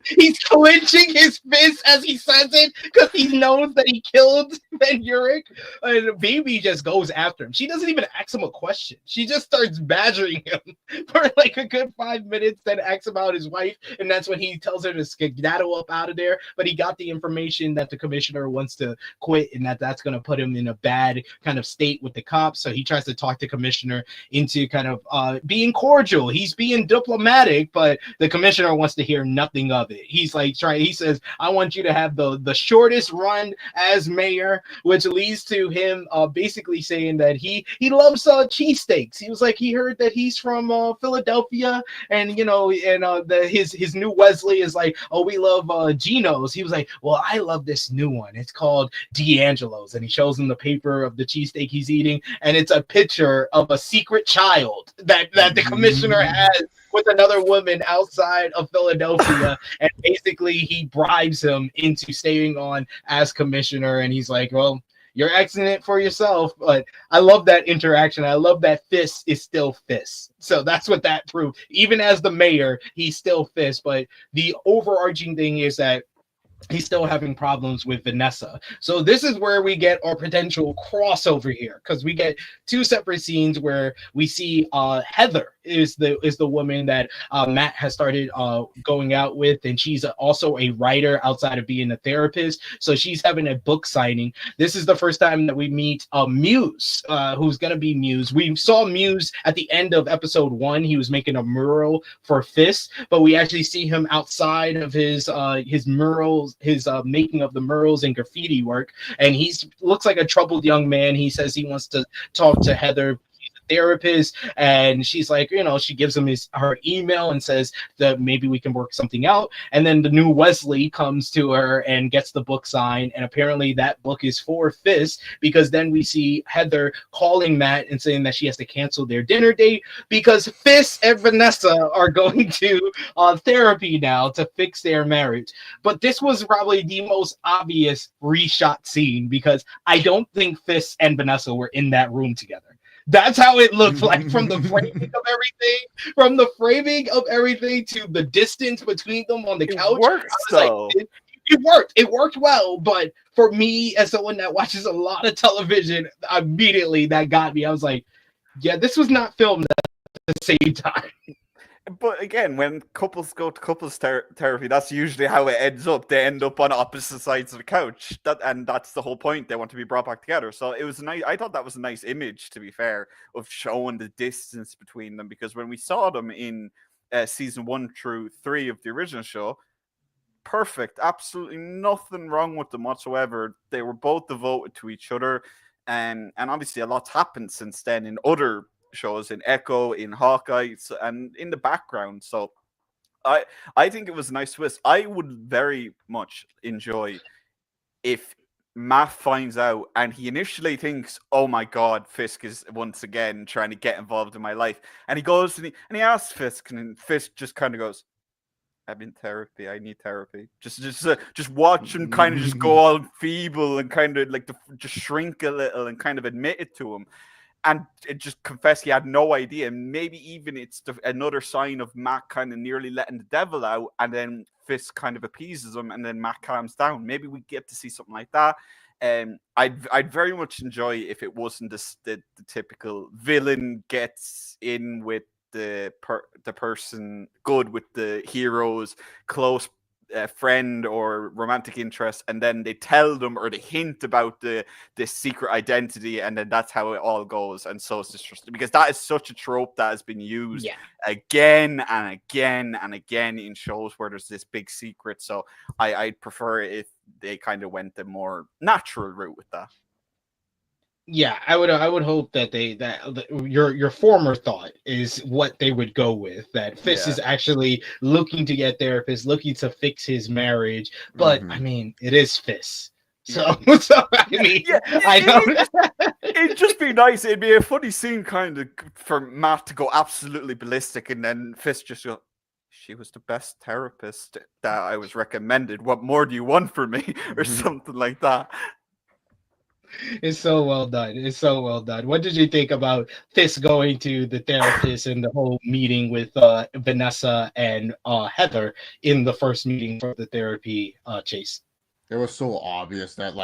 He's clenching his fist as he says it because he knows that he killed Ben Urich. And Baby just goes after him. She doesn't even ask him a question. She just starts badgering him for like a good 5 minutes, then asks about his wife. And that's when he tells her to skedaddle up out of there. But he got the information that the commissioner wants to quit and that's going to put him in a bad kind of state with the cops. So he tries to talk the commissioner into kind of being cordial. He's being diplomatic, but the commissioner wants to hear nothing of it. He's like he says, I want you to have the shortest run as mayor, which leads to him basically saying that he loves cheesesteaks. He was like, he heard that he's from Philadelphia, and his new Wesley is like, oh, we love Geno's. He was like, well, I love this new one. It's called D'Angelo's, and he shows him the paper of the cheesesteak he's eating, and it's a picture of a secret child that the commissioner has with another woman outside of Philadelphia, and basically he bribes him into staying on as commissioner, and he's like, well, You're Xing it for yourself. But I love that interaction. I love that Fisk is still Fisk. So that's what that proved. Even as the mayor, he's still Fisk. But the overarching thing is that he's still having problems with Vanessa. So this is where we get our potential crossover here, because we get two separate scenes where we see Heather is the woman that Matt has started going out with, and she's also a writer outside of being a therapist. So she's having a book signing. This is the first time that we meet Muse, who's gonna be Muse. We saw Muse at the end of episode 1. He was making a mural for Fisk, but we actually see him outside of his murals, his making of the murals and graffiti work, and he looks like a troubled young man. He says he wants to talk to Heather, therapist, and she's like, she gives him her email and says that maybe we can work something out. And then the new Wesley comes to her and gets the book signed, and apparently that book is for Fisk, because then we see Heather calling Matt and saying that she has to cancel their dinner date because Fisk and Vanessa are going to therapy now to fix their marriage. But this was probably the most obvious reshot scene, because I don't think Fisk and Vanessa were in that room together. That's how it looked like from the framing of everything to the distance between them on the couch. It worked well, but for me, as someone that watches a lot of television, immediately that got me. I was like, yeah, this was not filmed at the same time. But again, when couples go to couples therapy, that's usually how it ends up. They end up on opposite sides of the couch. And that's the whole point. They want to be brought back together. So it was nice. I thought that was a nice image, to be fair, of showing the distance between them. Because when we saw them in season 1 through 3 of the original show, perfect. Absolutely nothing wrong with them whatsoever. They were both devoted to each other. And obviously a lot's happened since then in other shows, in Echo, in Hawkeye, and in the background. So I think it was a nice twist. I would very much enjoy if Matt finds out and he initially thinks, oh my god, Fisk is once again trying to get involved in my life, and he goes and he asks Fisk, and Fisk just kind of goes, I'm in therapy. I need therapy. Just watch him kind of just go all feeble and kind of like just shrink a little and kind of admit it to him. And it just confessed he had no idea. Maybe even it's another sign of Matt kind of nearly letting the devil out, and then Fisk kind of appeases him, and then Matt calms down. Maybe we get to see something like that. I'd very much enjoy if it wasn't the typical villain gets in with the person good with the hero's close friend or romantic interest, and then they tell them or they hint about this secret identity, and then that's how it all goes. And so it's just because that is such a trope that has been used again and again and again in shows where there's this big secret. So I'd prefer if they kind of went the more natural route with that. Yeah, I would hope that your former thought is what they would go with, that Fisk is actually looking to get therapists, looking to fix his marriage. But I mean, it is Fisk. So I mean, I know it'd just be nice. It'd be a funny scene kind of for Matt to go absolutely ballistic, and then Fisk just go, she was the best therapist that I was recommended. What more do you want from me? Or something like that. It's so well done. It's so well done. What did you think about Fisk going to the therapist and the whole meeting with Vanessa and Heather in the first meeting for the therapy, Chase? It was so obvious that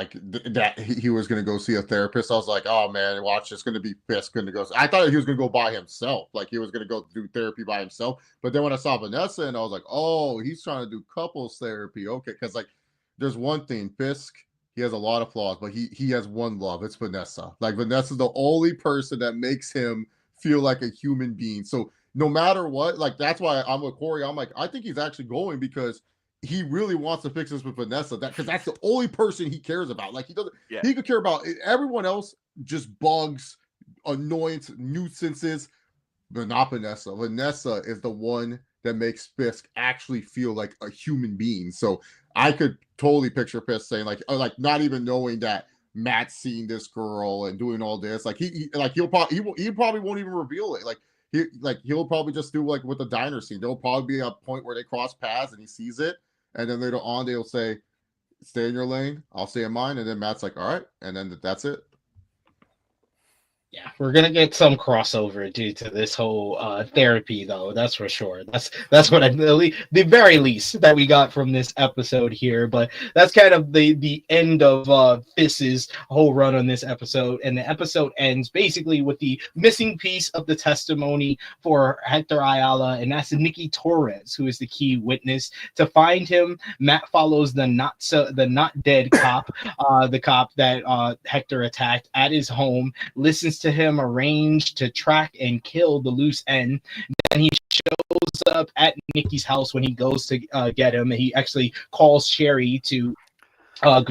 that he was going to go see a therapist. I was like, oh man, watch, it's going to be Fisk going to go. I thought he was going to go by himself. Like he was going to go do therapy by himself. But then when I saw Vanessa, and I was like, oh, he's trying to do couples therapy. Okay. Because there's one thing, Fisk, he has a lot of flaws, but he has one love. It's Vanessa. Like Vanessa's the only person that makes him feel like a human being. So no matter what, that's why I'm with Corey. I'm like, I think he's actually going because he really wants to fix this with Vanessa. Because that's the only person he cares about. Like he doesn't. Yeah. He could care about everyone else. Just bugs, annoyance, nuisances, but not Vanessa. Vanessa is the one that makes Fisk actually feel like a human being. So I could totally picture Fisk saying like not even knowing that Matt's seeing this girl and doing all this. Like he probably won't even reveal it. He'll probably just do like with the diner scene. There'll probably be a point where they cross paths and he sees it, and then later on they'll say, stay in your lane. I'll stay in mine. And then Matt's like, all right. And then that's it. Yeah, we're gonna get some crossover due to this whole therapy, though. That's for sure. That's what the very least that we got from this episode here. But that's kind of the end of Fist's whole run on this episode, and the episode ends basically with the missing piece of the testimony for Hector Ayala, and that's Nikki Torres, who is the key witness. To find him, Matt follows the not dead cop, the cop that Hector attacked at his home, listens to him arrange to track and kill the loose end. Then he shows up at Nikki's house when he goes to get him. He actually calls Sherry to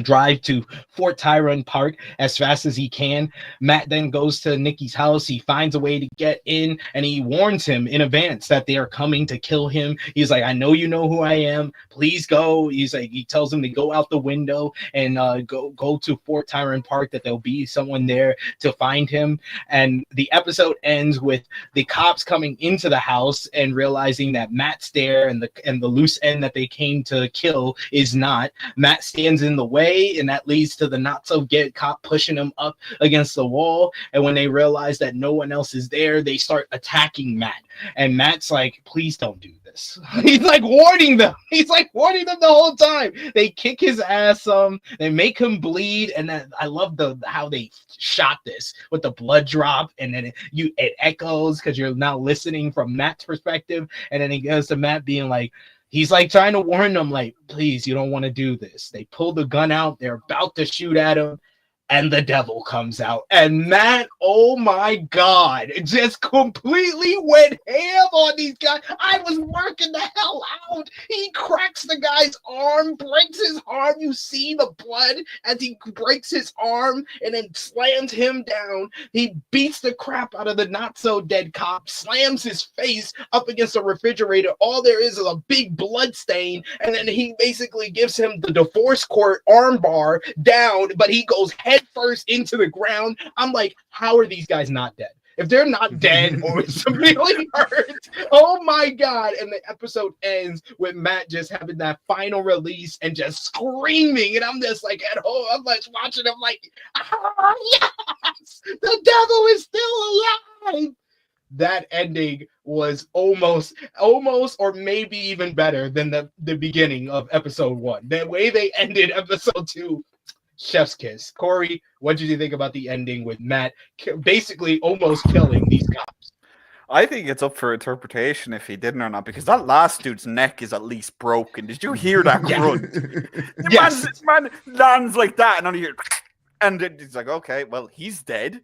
drive to Fort Tyrone Park as fast as he can. Matt then goes to Nikki's house. He finds a way to get in, and he warns him in advance that they are coming to kill him. He's like, I know you know who I am. Please go. He's like, he tells him to go out the window and go to Fort Tyrone Park, that there'll be someone there to find him. And the episode ends with the cops coming into the house and realizing that Matt's there, and the loose end that they came to kill is not. Matt stands in the way, and that leads to the not so good cop pushing him up against the wall. And when they realize that no one else is there, they start attacking Matt. And Matt's like, please don't do this. He's like warning them. He's like warning them the whole time. They kick his ass they make him bleed. And then I love how they shot this with the blood drop, and then it echoes because you're now listening from Matt's perspective. And then he goes to Matt being like, he's like trying to warn them, like, please, you don't want to do this. They pull the gun out. They're about to shoot at him, and the devil comes out. And Matt, oh my God, just completely went ham on these guys. I was working the hell out. He cracks the guy's arm, breaks his arm. You see the blood as he breaks his arm and then slams him down. He beats the crap out of the not so dead cop, slams his face up against the refrigerator. All there is a big blood stain. And then he basically gives him the divorce court arm bar down, but he goes head first into the ground. I'm like, how are these guys not dead? If they're not dead or severely hurt, oh my God. And the episode ends with Matt just having that final release and just screaming. And I'm just like at home, I'm like watching him like, yes, the devil is still alive. That ending was almost or maybe even better than the beginning of episode 1. The way they ended episode 2, chef's kiss. Corey, what did you think about the ending with Matt basically almost killing these cops? I think it's up for interpretation if he didn't or not, because that last dude's neck is at least broken. Did you hear that grunt? Yes. Man lands like that, and on here, and it's like, okay, well, he's dead,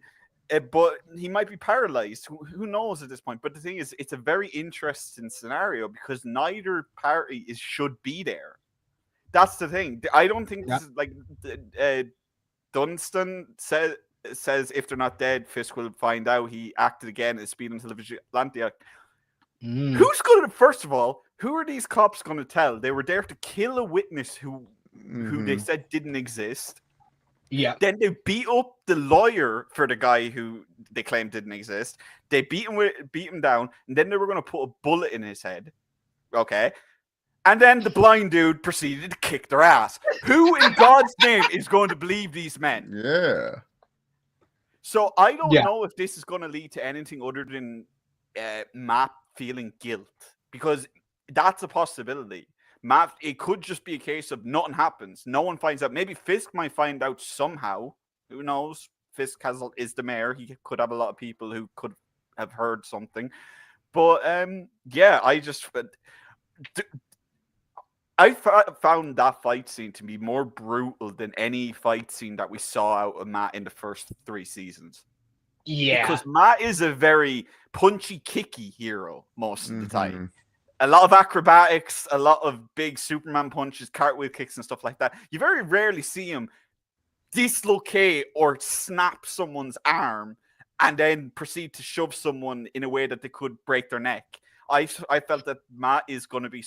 but he might be paralyzed. Who knows at this point? But the thing is, it's a very interesting scenario because neither party should be there. That's the thing. I don't think this is like Dunstan says if they're not dead, Fisk will find out he acted again as Speed until the Vigilante Act. Who's going to, first of all, who are these cops going to tell? They were there to kill a witness who they said didn't exist. Yeah. Then they beat up the lawyer for the guy who they claimed didn't exist. They beat him down, and then they were going to put a bullet in his head. Okay. And then the blind dude proceeded to kick their ass. Who in God's name is going to believe these men? Yeah. So I don't know if this is going to lead to anything other than Matt feeling guilt, because that's a possibility. Matt, it could just be a case of nothing happens. No one finds out. Maybe Fisk might find out somehow. Who knows? Fisk is the mayor. He could have a lot of people who could have heard something. But I found that fight scene to be more brutal than any fight scene that we saw out of Matt in the first 3 seasons. Yeah. Because Matt is a very punchy, kicky hero most of the time. A lot of acrobatics, a lot of big Superman punches, cartwheel kicks, and stuff like that. You very rarely see him dislocate or snap someone's arm and then proceed to shove someone in a way that they could break their neck. I felt that Matt is going to be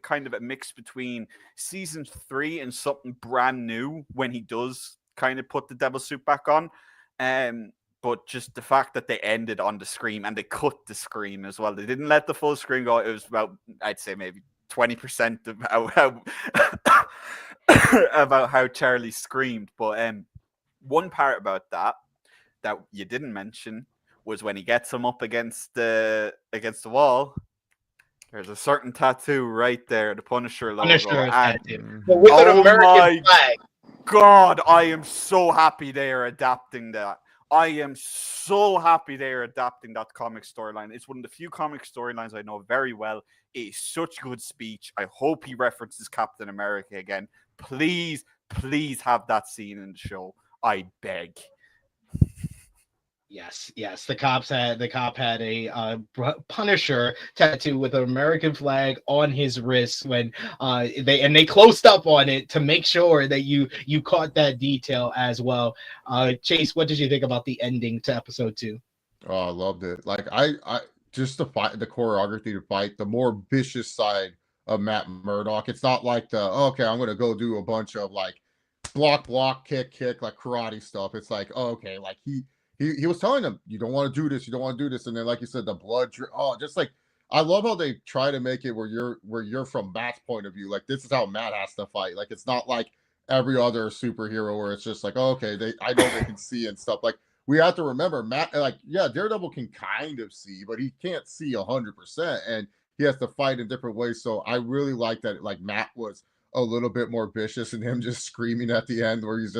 kind of a mix between season 3 and something brand new when he does kind of put the devil suit back on. But just the fact that they ended on the scream and they cut the scream as well. They didn't let the full scream go. It was about, I'd say maybe 20% of how about how Charlie screamed. But one part about that you didn't mention was when he gets him up against the wall. There's a certain tattoo right there, the Punisher logo. Punisher and, tattoo. But with an American flag. God, I am so happy they are adapting that. I am so happy they are adapting that comic storyline. It's one of the few comic storylines I know very well. It is such good speech. I hope he references Captain America again. Please, please have that scene in the show. I beg. Yes. The cop had a Punisher tattoo with an American flag on his wrist when they closed up on it to make sure that you caught that detail as well. Chase, what did you think about the ending to episode 2? Oh, I loved it. Like I just the fight, the choreography to fight, the more vicious side of Matt Murdock. It's not like okay, I'm gonna go do a bunch of like block, kick, like karate stuff. It's like, okay, like he was telling them, you don't want to do this, and then like you said, the blood. Just like I love how they try to make it where you're from Matt's point of view. Like this is how Matt has to fight. Like it's not like every other superhero where it's just like, okay, I know they can see and stuff. Like we have to remember Matt. Like Daredevil can kind of see, but he can't see 100%, and he has to fight in different ways. So I really like that. Like Matt was a little bit more vicious, and him just screaming at the end where he's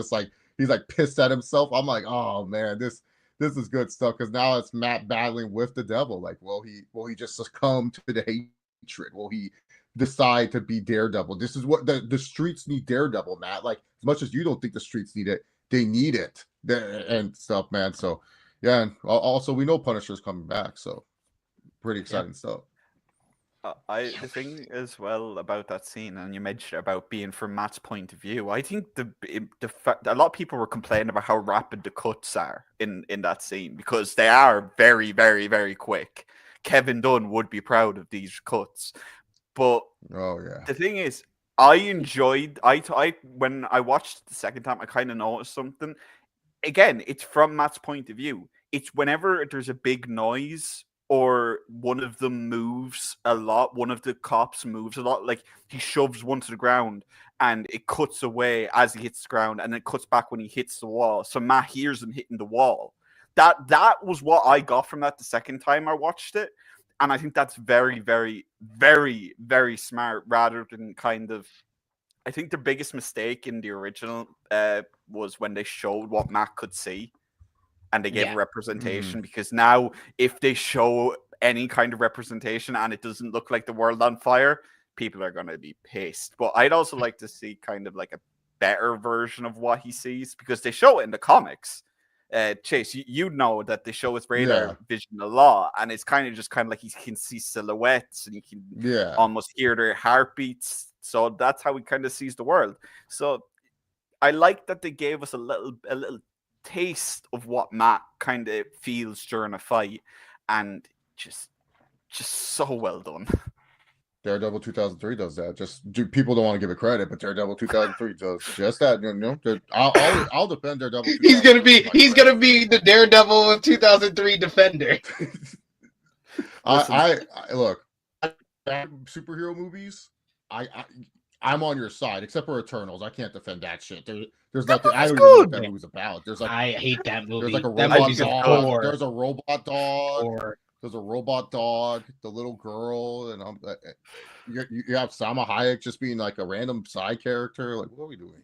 pissed at himself. I'm like, oh man, this is good stuff, because now it's Matt battling with the devil. Like, will he just succumb to the hatred? Will he decide to be Daredevil? This is what the streets need, Daredevil, Matt. Like, as much as you don't think the streets need it, they need it and stuff, man. So yeah, and also we know Punisher's coming back, so pretty exciting stuff. The thing as well about that scene, and you mentioned about being from Matt's point of view, I think a lot of people were complaining about how rapid the cuts are in that scene, because they are very, very, very quick. Kevin Dunn would be proud of these cuts, but the thing is, I enjoyed. When I watched it the second time, I kind of noticed something. Again, it's from Matt's point of view. It's whenever there's a big noise, or one of them moves a lot, one of the cops moves a lot, like he shoves one to the ground and it cuts away as he hits the ground, and then it cuts back when he hits the wall. So Matt hears him hitting the wall. That was what I got from that the second time I watched it. And I think that's very, very, very, very smart, rather than kind of, I think the biggest mistake in the original was when they showed what Matt could see. And they gave representation, because now if they show any kind of representation and it doesn't look like the world on fire, people are going to be pissed. But I'd also like to see kind of like a better version of what he sees, because they show it in the comics. Chase, you know that they show his radar vision a lot, and it's kind of like he can see silhouettes and he can almost hear their heartbeats. So that's how he kind of sees the world. So I like that they gave us a little taste of what Matt kind of feels during a fight, and just so well done. Daredevil 2003 does that. People don't want to give it credit, but Daredevil 2003 does just that. You know, I'll defend Daredevil. He's gonna be the Daredevil of 2003 defender. I look, superhero movies. I'm on your side, except for Eternals. I can't defend that shit. There's nothing. I don't even know what that movie's about. There's like, I hate that movie. There's like a robot dog. There's a robot dog. There's a robot dog. The little girl, and you have Salma Hayek just being like a random side character. Like, what are we doing?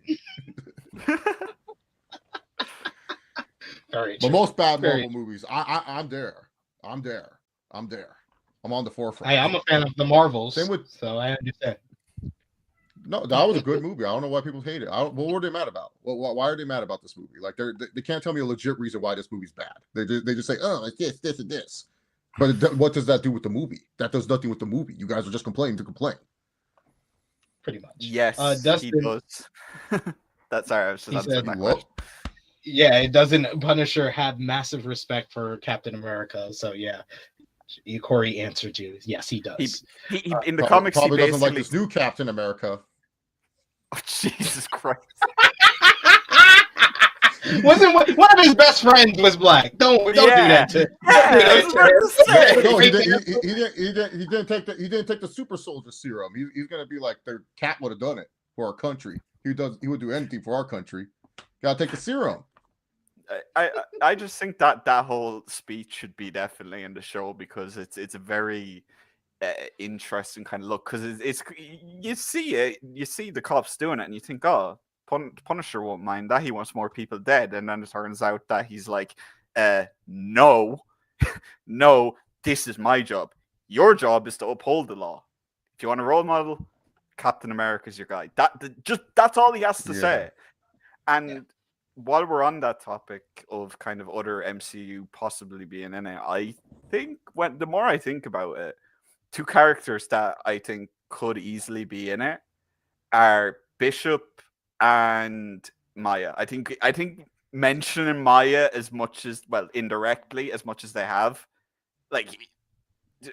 But most bad Marvel movies, I'm there. I'm on the forefront. I'm a fan of the Marvels. Same with, so I understand. No, that was a good movie. I don't know why people hate it. What were they mad about? Why are they mad about this movie? Like they can't tell me a legit reason why this movie's bad. They just say, oh, it's this and this. But what does that do with the movie? That does nothing with the movie. You guys are just complaining to complain. Pretty much. Yes, Dustin, he does. That's sorry. I was just answering that question. Yeah, it doesn't. Punisher have massive respect for Captain America. So yeah. Corey answered you. Yes, he does. He in the comics, probably he doesn't like this new Captain America. Oh, Jesus Christ! Wasn't one of his best friends was black? Don't do that to. No, he didn't take the super soldier serum. He's gonna be like, their Cap would have done it for our country. He would do anything for our country. Gotta take the serum. I just think that whole speech should be definitely in the show because it's a very interesting kind of look because it's you see the cops doing it and you think, oh, Punisher won't mind that, he wants more people dead, and then it turns out that he's like, no, no, this is my job. Your job is to uphold the law. If you want a role model, Captain America's your guy. That's all he has to say. And while we're on that topic of kind of other MCU possibly being in it, I think the more I think about it, two characters that I think could easily be in it are Bishop and Maya. I think mentioning Maya as much as, well, indirectly as much as they have, like,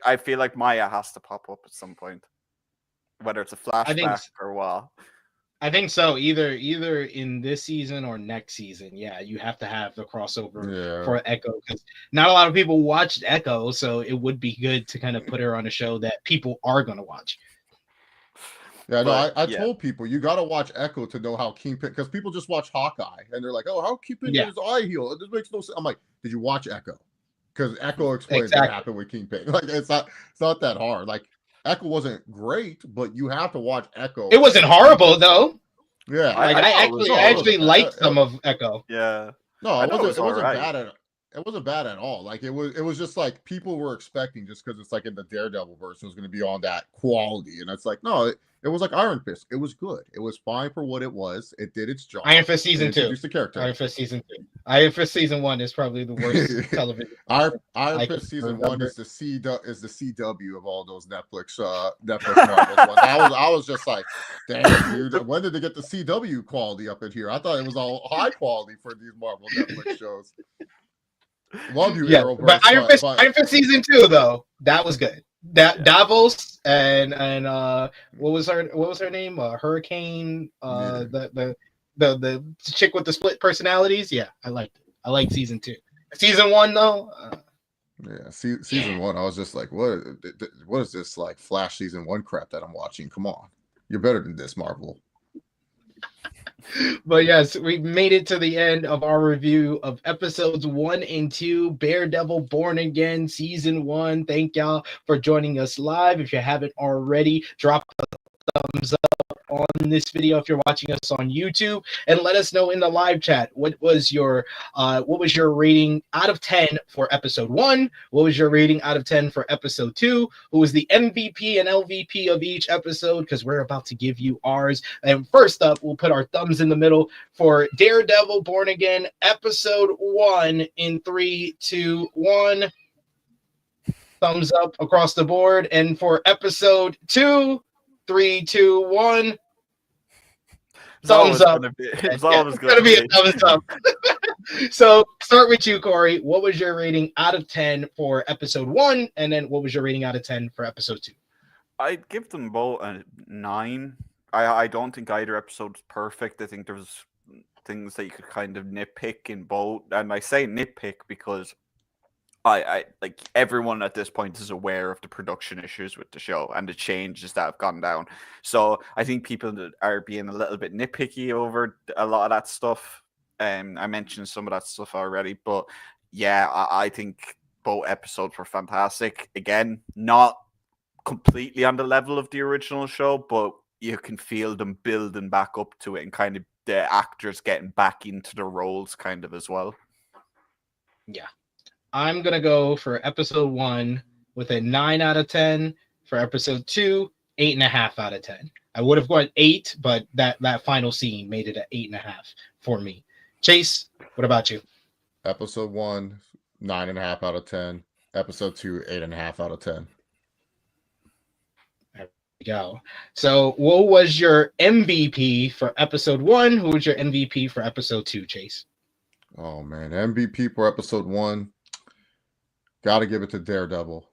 I feel like Maya has to pop up at some point, whether it's a flashback or what. I think so. Either in this season or next season. Yeah, you have to have the crossover for Echo because not a lot of people watched Echo, so it would be good to kind of put her on a show that people are going to watch. Yeah, no, I told people you got to watch Echo to know how Kingpin, because people just watch Hawkeye and they're like, oh, how Kingpin did his eye heal? This makes no sense. I'm like, did you watch Echo? Because Echo explains what happened with Kingpin. Like, it's not that hard. Like, Echo wasn't great, but you have to watch Echo. It wasn't horrible though. Yeah, I actually liked some of Echo. Yeah, no, it wasn't bad at. It wasn't bad at all. Like, it was just like people were expecting, just because it's like in the Daredevil version, it was going to be on that quality, and it's like, no, it was like Iron Fist. It was good. It was fine for what it was. It did its job. Iron Fist season 2. The character. Iron Fist season 2. Iron Fist season 1 is probably the worst television. Iron Fist season 1 is the CW of all those Netflix Marvel ones. I was just like, damn, dude, when did they get the CW quality up in here? I thought it was all high quality for these Marvel Netflix shows. Love you, Arrowverse. But Iron Fist season 2 though, that was good. Davos and what was her name? Hurricane. The chick with the split personalities. Yeah, I liked it. I liked season 2. Season 1 though. Season 1. I was just like, what is this like Flash season 1 crap that I'm watching? Come on, you're better than this, Marvel. But yes, we made it to the end of our review of episodes 1 and 2, Daredevil Born Again, season 1. Thank y'all for joining us live. If you haven't already, drop a thumbs up on this video if you're watching us on YouTube, and let us know in the live chat what was your rating out of 10 for episode 1, what was your rating out of 10 for episode 2, who was the MVP and LVP of each episode, because we're about to give you ours. And first up, we'll put our thumbs in the middle for Daredevil Born Again episode 1 in 3, 2, 1. Thumbs up across the board. And for episode 2, 3, 2, 1. Thumbs up. It's always going to be a thumbs up. So start with you, Corey. What was your rating out of 10 for episode 1? And then what was your rating out of 10 for episode 2? I'd give them both a 9. I don't think either episode's perfect. I think there's things that you could kind of nitpick in both. And I say nitpick because I like everyone at this point is aware of the production issues with the show and the changes that have gone down. So I think people that are being a little bit nitpicky over a lot of that stuff. I mentioned some of that stuff already, but yeah, I think both episodes were fantastic. Again, not completely on the level of the original show, but you can feel them building back up to it and kind of the actors getting back into the roles kind of as well. Yeah. I'm going to go for episode 1 with a 9 out of 10. For episode 2, 8.5 out of 10. I would have gone 8, but that final scene made it an 8.5 for me. Chase, what about you? Episode 1, 9.5 out of 10. Episode 2, 8.5 out of 10. There we go. So what was your MVP for episode 1? Who was your MVP for episode 2, Chase? Oh, man. MVP for episode 1. Got to give it to Daredevil.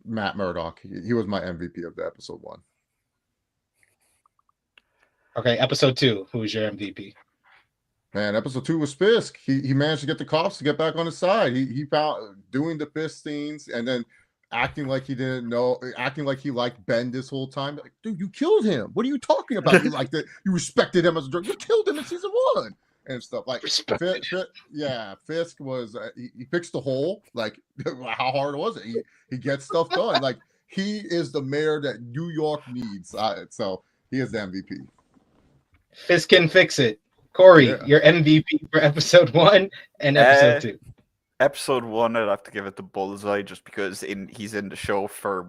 Matt Murdock. He was my MVP of the episode 1. Okay, episode 2. Who was your MVP? Man, episode 2 was Fisk. He managed to get the cops to get back on his side. He found doing the Fisk scenes, and then acting like he didn't know, acting like he liked Ben this whole time. Like, dude, you killed him. What are you talking about? You liked it. You respected him as a drug. You killed him in season 1 and stuff. Like, Fisk was he fixed the hole. Like, how hard was it? He gets stuff done. Like, he is the mayor that New York needs. So he is the MVP. Fisk can fix it. Corey, your MVP for episode 1 and episode 2. Episode 1, I'd have to give it to Bullseye just because he's in the show for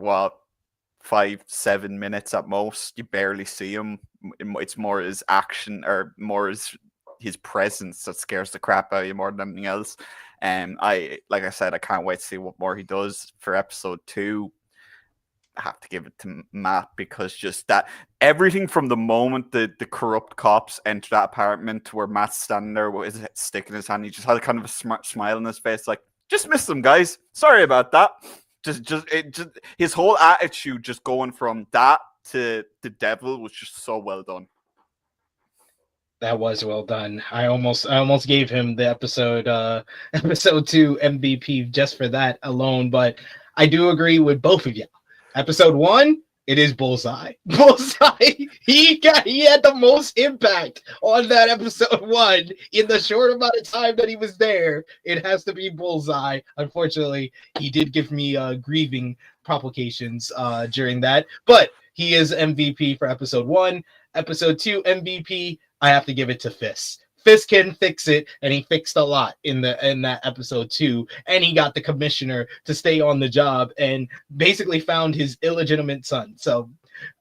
5-7 minutes at most. You barely see him. It's more his action or more his presence that scares the crap out of you more than anything else. Like I said, I can't wait to see what more he does for episode 2. I have to give it to Matt because just that everything from the moment the corrupt cops enter that apartment where Matt's standing there with his stick in his hand, he just had a kind of a smile on his face, like, just missed them, guys. Sorry about that. Just his whole attitude, just going from that to the devil, was just so well done. That was well done. I almost gave him the episode 2 MVP just for that alone, but I do agree with both of you. Episode 1, it is Bullseye. Bullseye, he had the most impact on that episode 1 in the short amount of time that he was there. It has to be Bullseye. Unfortunately, he did give me grieving complications during that, but he is MVP for episode 1. Episode 2 MVP, I have to give it to Fisk. Fisk can fix it, and he fixed a lot in that episode 2, and he got the commissioner to stay on the job and basically found his illegitimate son. So,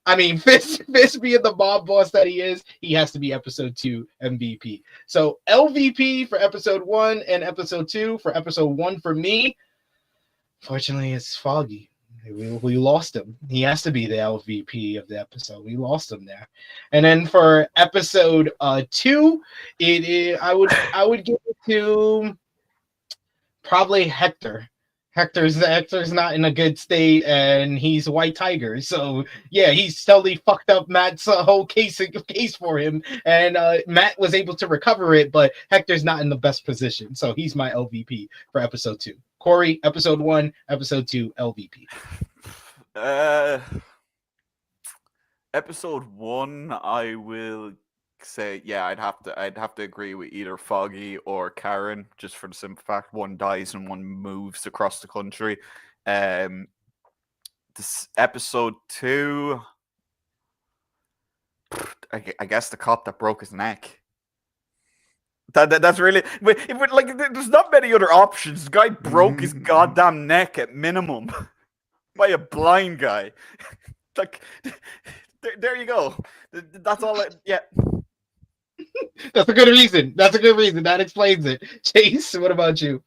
I mean, Fisk being the mob boss that he is, he has to be episode 2 MVP. So LVP for episode 1 and episode 2. For episode 1 for me, fortunately, it's Foggy. We lost him. He has to be the LVP of the episode. We lost him there. And then for episode 2, I would give it to probably Hector. Hector's not in a good state, and he's a white tiger. So yeah, he's totally fucked up Matt's whole case for him, and Matt was able to recover it, but Hector's not in the best position. So he's my LVP for episode 2. Corey, episode 1, episode 2, LVP. Episode 1, I will say, yeah, I'd have to agree with either Foggy or Karen, just for the simple fact one dies and one moves across the country. This episode 2, I guess the cop that broke his neck. That's really, like, there's not many other options. The guy broke his goddamn neck at minimum by a blind guy. Like, there you go. That's all. Yeah. That's a good reason. That explains it. Chase, what about you?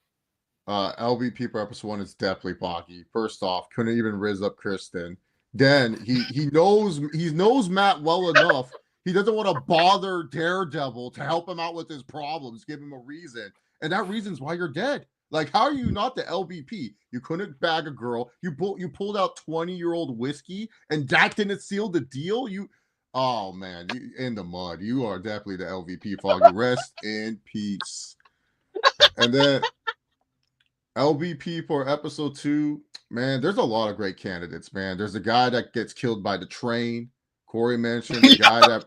LVP for episode 1 is definitely Foggy. First off, couldn't even riz up Kristen. Then he knows Matt well enough. He doesn't want to bother Daredevil to help him out with his problems, give him a reason. And that reason's why you're dead. Like, how are you not the LVP? You couldn't bag a girl. You pulled out 20-year-old whiskey, and that didn't seal the deal? Oh, man, you in the mud. You are definitely the LVP, Foggy. Rest in peace. And then LVP for episode 2, man, there's a lot of great candidates, man. There's a guy that gets killed by the train. Corey mentioned the guy that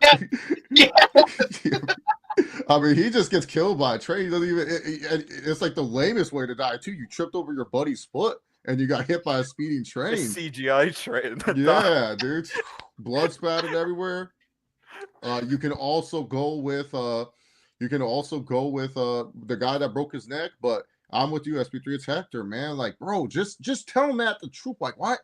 I mean, he just gets killed by a train. He doesn't even it's like the lamest way to die too. You tripped over your buddy's foot and you got hit by a speeding train. A CGI train. Yeah, dude. Blood spattered everywhere. You can also go with the guy that broke his neck, but I'm with you, SP3. It's Hector, man. Like, bro, just tell Matt the truth. Like, why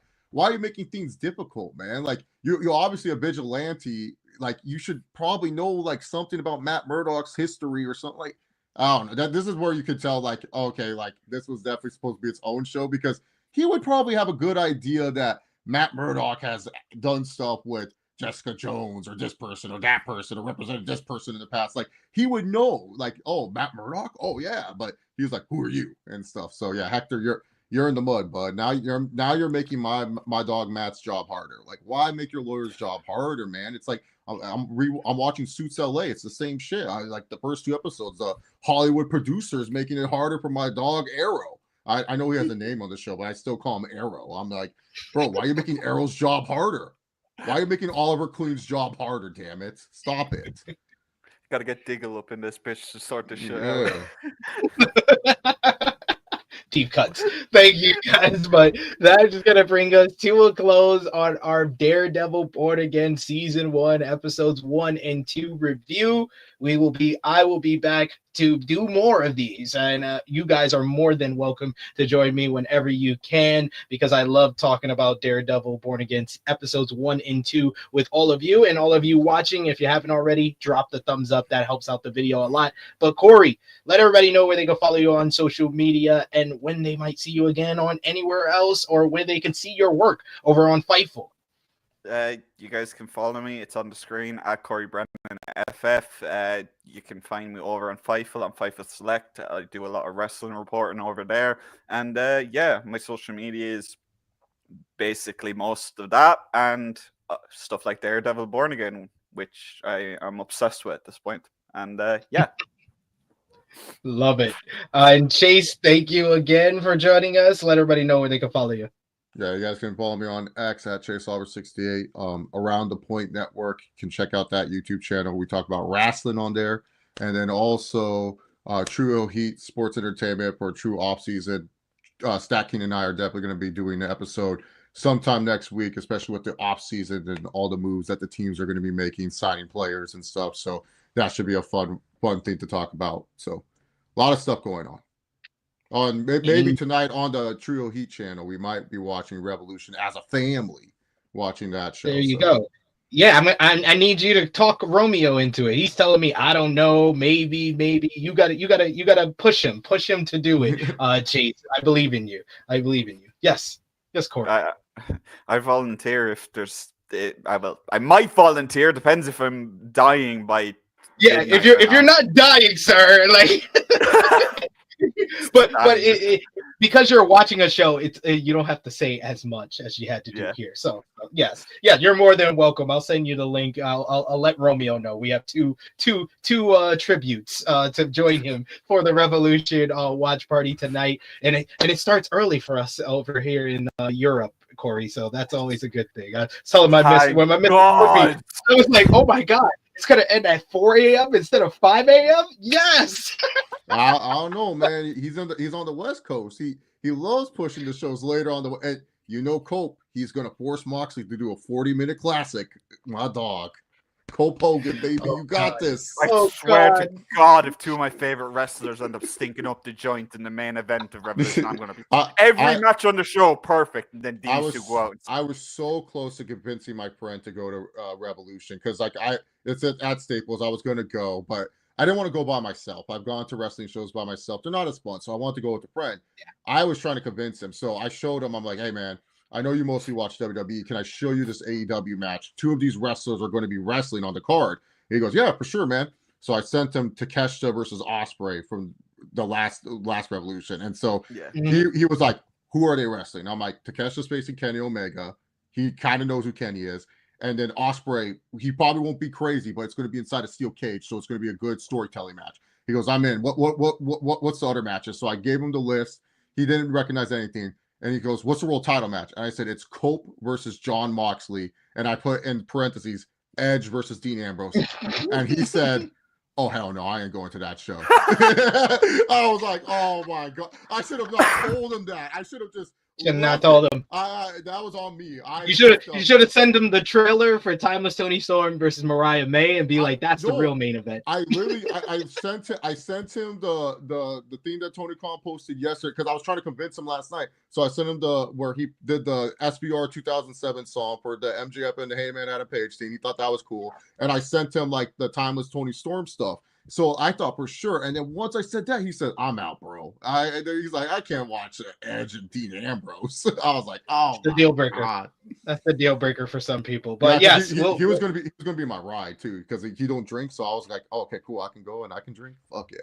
are you making things difficult, man? Like, you're obviously a vigilante. Like, you should probably know like something about Matt Murdock's history or something. Like, I don't know. This is where you could tell, like, okay, like this was definitely supposed to be its own show, because he would probably have a good idea that Matt Murdock has done stuff with Jessica Jones or this person or that person or represented this person in the past. Like, he would know, like, oh, Matt Murdock? Oh yeah. But he was like, who are you? And stuff. So yeah, Hector, you're in the mud, bud. Now you're making my dog Matt's job harder. Like, why make your lawyer's job harder, man? It's like I'm watching Suits LA. It's the same shit. I like the first 2 episodes. Hollywood producers making it harder for my dog Arrow. I know he has a name on the show, but I still call him Arrow. I'm like, bro, why are you making Arrow's job harder? Why are you making Oliver Queen's job harder? Damn it! Stop it. Got to get Diggle up in this bitch to sort this shit out. Deep cuts. Thank you guys, but that is gonna bring us to a close on our Daredevil Born Again Season 1 episodes 1 and 2 review. I will be back to do more of these, and you guys are more than welcome to join me whenever you can, because I love talking about Daredevil Born Again episodes 1 and 2 with all of you. And all of you watching, if you haven't already, drop the thumbs up. That helps out the video a lot. But Corey, let everybody know where they can follow you on social media and when they might see you again on anywhere else, or where they can see your work over on Fightful. You guys can follow me. It's on the screen at Corey Brennan FF. You can find me over on Fightful. On Fightful Select. I do a lot of wrestling reporting over there. And yeah, my social media is basically most of that, and stuff like Daredevil Born Again, which I am obsessed with at this point. And yeah. Love it. And Chase, thank you again for joining us. Let everybody know where they can follow you. Yeah, you guys can follow me on X at ChaseAuber68. Around the Point Network, you can check out that YouTube channel. We talk about wrestling on there. And then also True Hill Heat Sports Entertainment for true off-season. Stacking and I are definitely going to be doing an episode sometime next week, especially with the off-season and all the moves that the teams are going to be making, signing players and stuff. So that should be a fun thing to talk about. So a lot of stuff going on. Maybe tonight on the Trio Heat channel, we might be watching Revolution as a family, watching that show. There you go. Yeah, I need you to talk Romeo into it. He's telling me, I don't know, maybe you gotta push him to do it. Chase, I believe in you. Yes, Corey. I volunteer if there's. I might volunteer. Depends if I'm dying by. Yeah, if you're not dying, sir, like. but because you're watching a show, you don't have to say as much as you had to do here. So yes, you're more than welcome. I'll send you the link. I'll let Romeo know. We have two tributes to join him for the Revolution watch party tonight, and it starts early for us over here in Europe, Corey. So that's always a good thing. I was telling my miss, I was like, oh my god. It's gonna end at 4 a.m. instead of 5 a.m. Yes. I don't know, man. He's on the West Coast. He loves pushing the shows later on and Cope. He's gonna force Moxley to do a 40-minute classic. My dog, Cope Hogan, baby, you got this. I swear to God, if two of my favorite wrestlers end up stinking up the joint in the main event of Revolution, I'm gonna be every match on the show perfect, and then these two go out. I was so close to convincing my friend to go to Revolution because it's at Staples. I was going to go, but I didn't want to go by myself. I've gone to wrestling shows by myself. They're not as fun, so I wanted to go with a friend. Yeah. I was trying to convince him, so I showed him. I'm like, hey, man, I know you mostly watch WWE. Can I show you this AEW match? Two of these wrestlers are going to be wrestling on the card. He goes, yeah, for sure, man. So I sent him Takeshita versus Ospreay from the last Revolution. And so he was like, who are they wrestling? I'm like, Takeshita's facing Kenny Omega. He kind of knows who Kenny is. And then Ospreay, he probably won't be crazy, but it's going to be inside a steel cage, so it's going to be a good storytelling match. He goes, I'm in. What's the other matches? So I gave him the list. He didn't recognize anything. And he goes, what's the world title match? And I said, it's Cope versus John Moxley. And I put in parentheses, Edge versus Dean Ambrose. And he said, oh, hell no, I ain't going to that show. I was like, oh, my God. I should have not told him that. I should have just. And not told him. That was on me. You should have sent him the trailer for Timeless Tony Storm versus Mariah May and be like, that's the real main event. I sent him the thing that Tony Khan posted yesterday because I was trying to convince him last night. So I sent him where he did the SBR 2007 song for the MJF and the Heyman Adam Page thing. He thought that was cool, and I sent him like the Timeless Tony Storm stuff. So I thought for sure. And then once I said that, he said, I'm out, bro. He's like, I can't watch Edge and Dean Ambrose. I was like, oh, that's the deal breaker. God. That's the deal breaker for some people. But yeah, yes, he was gonna be my ride too, because he don't drink. So I was like, oh, okay, cool. I can go and I can drink. Fuck yeah.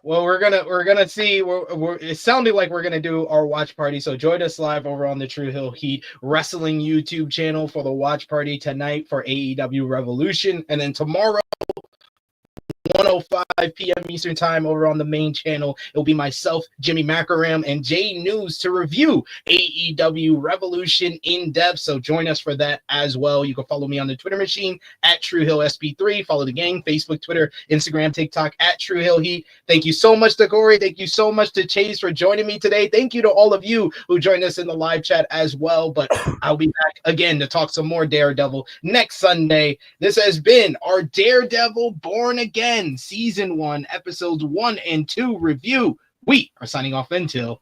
Well, we're gonna see. It sounded like we're gonna do our watch party. So join us live over on the True Hill Heat Wrestling YouTube channel for the watch party tonight for AEW Revolution, and then tomorrow, 1 1:05 p.m. Eastern Time over on the main channel. It'll be myself, Jimmy Macaram, and Jay News to review AEW Revolution in depth. So join us for that as well. You can follow me on the Twitter machine at TrueHillSP3. Follow the gang, Facebook, Twitter, Instagram, TikTok at True Hill Heat. Thank you so much to Corey. Thank you so much to Chase for joining me today. Thank you to all of you who joined us in the live chat as well. But I'll be back again to talk some more Daredevil next Sunday. This has been our Daredevil Born Again Season 1, Episodes 1 and 2 review. We are signing off until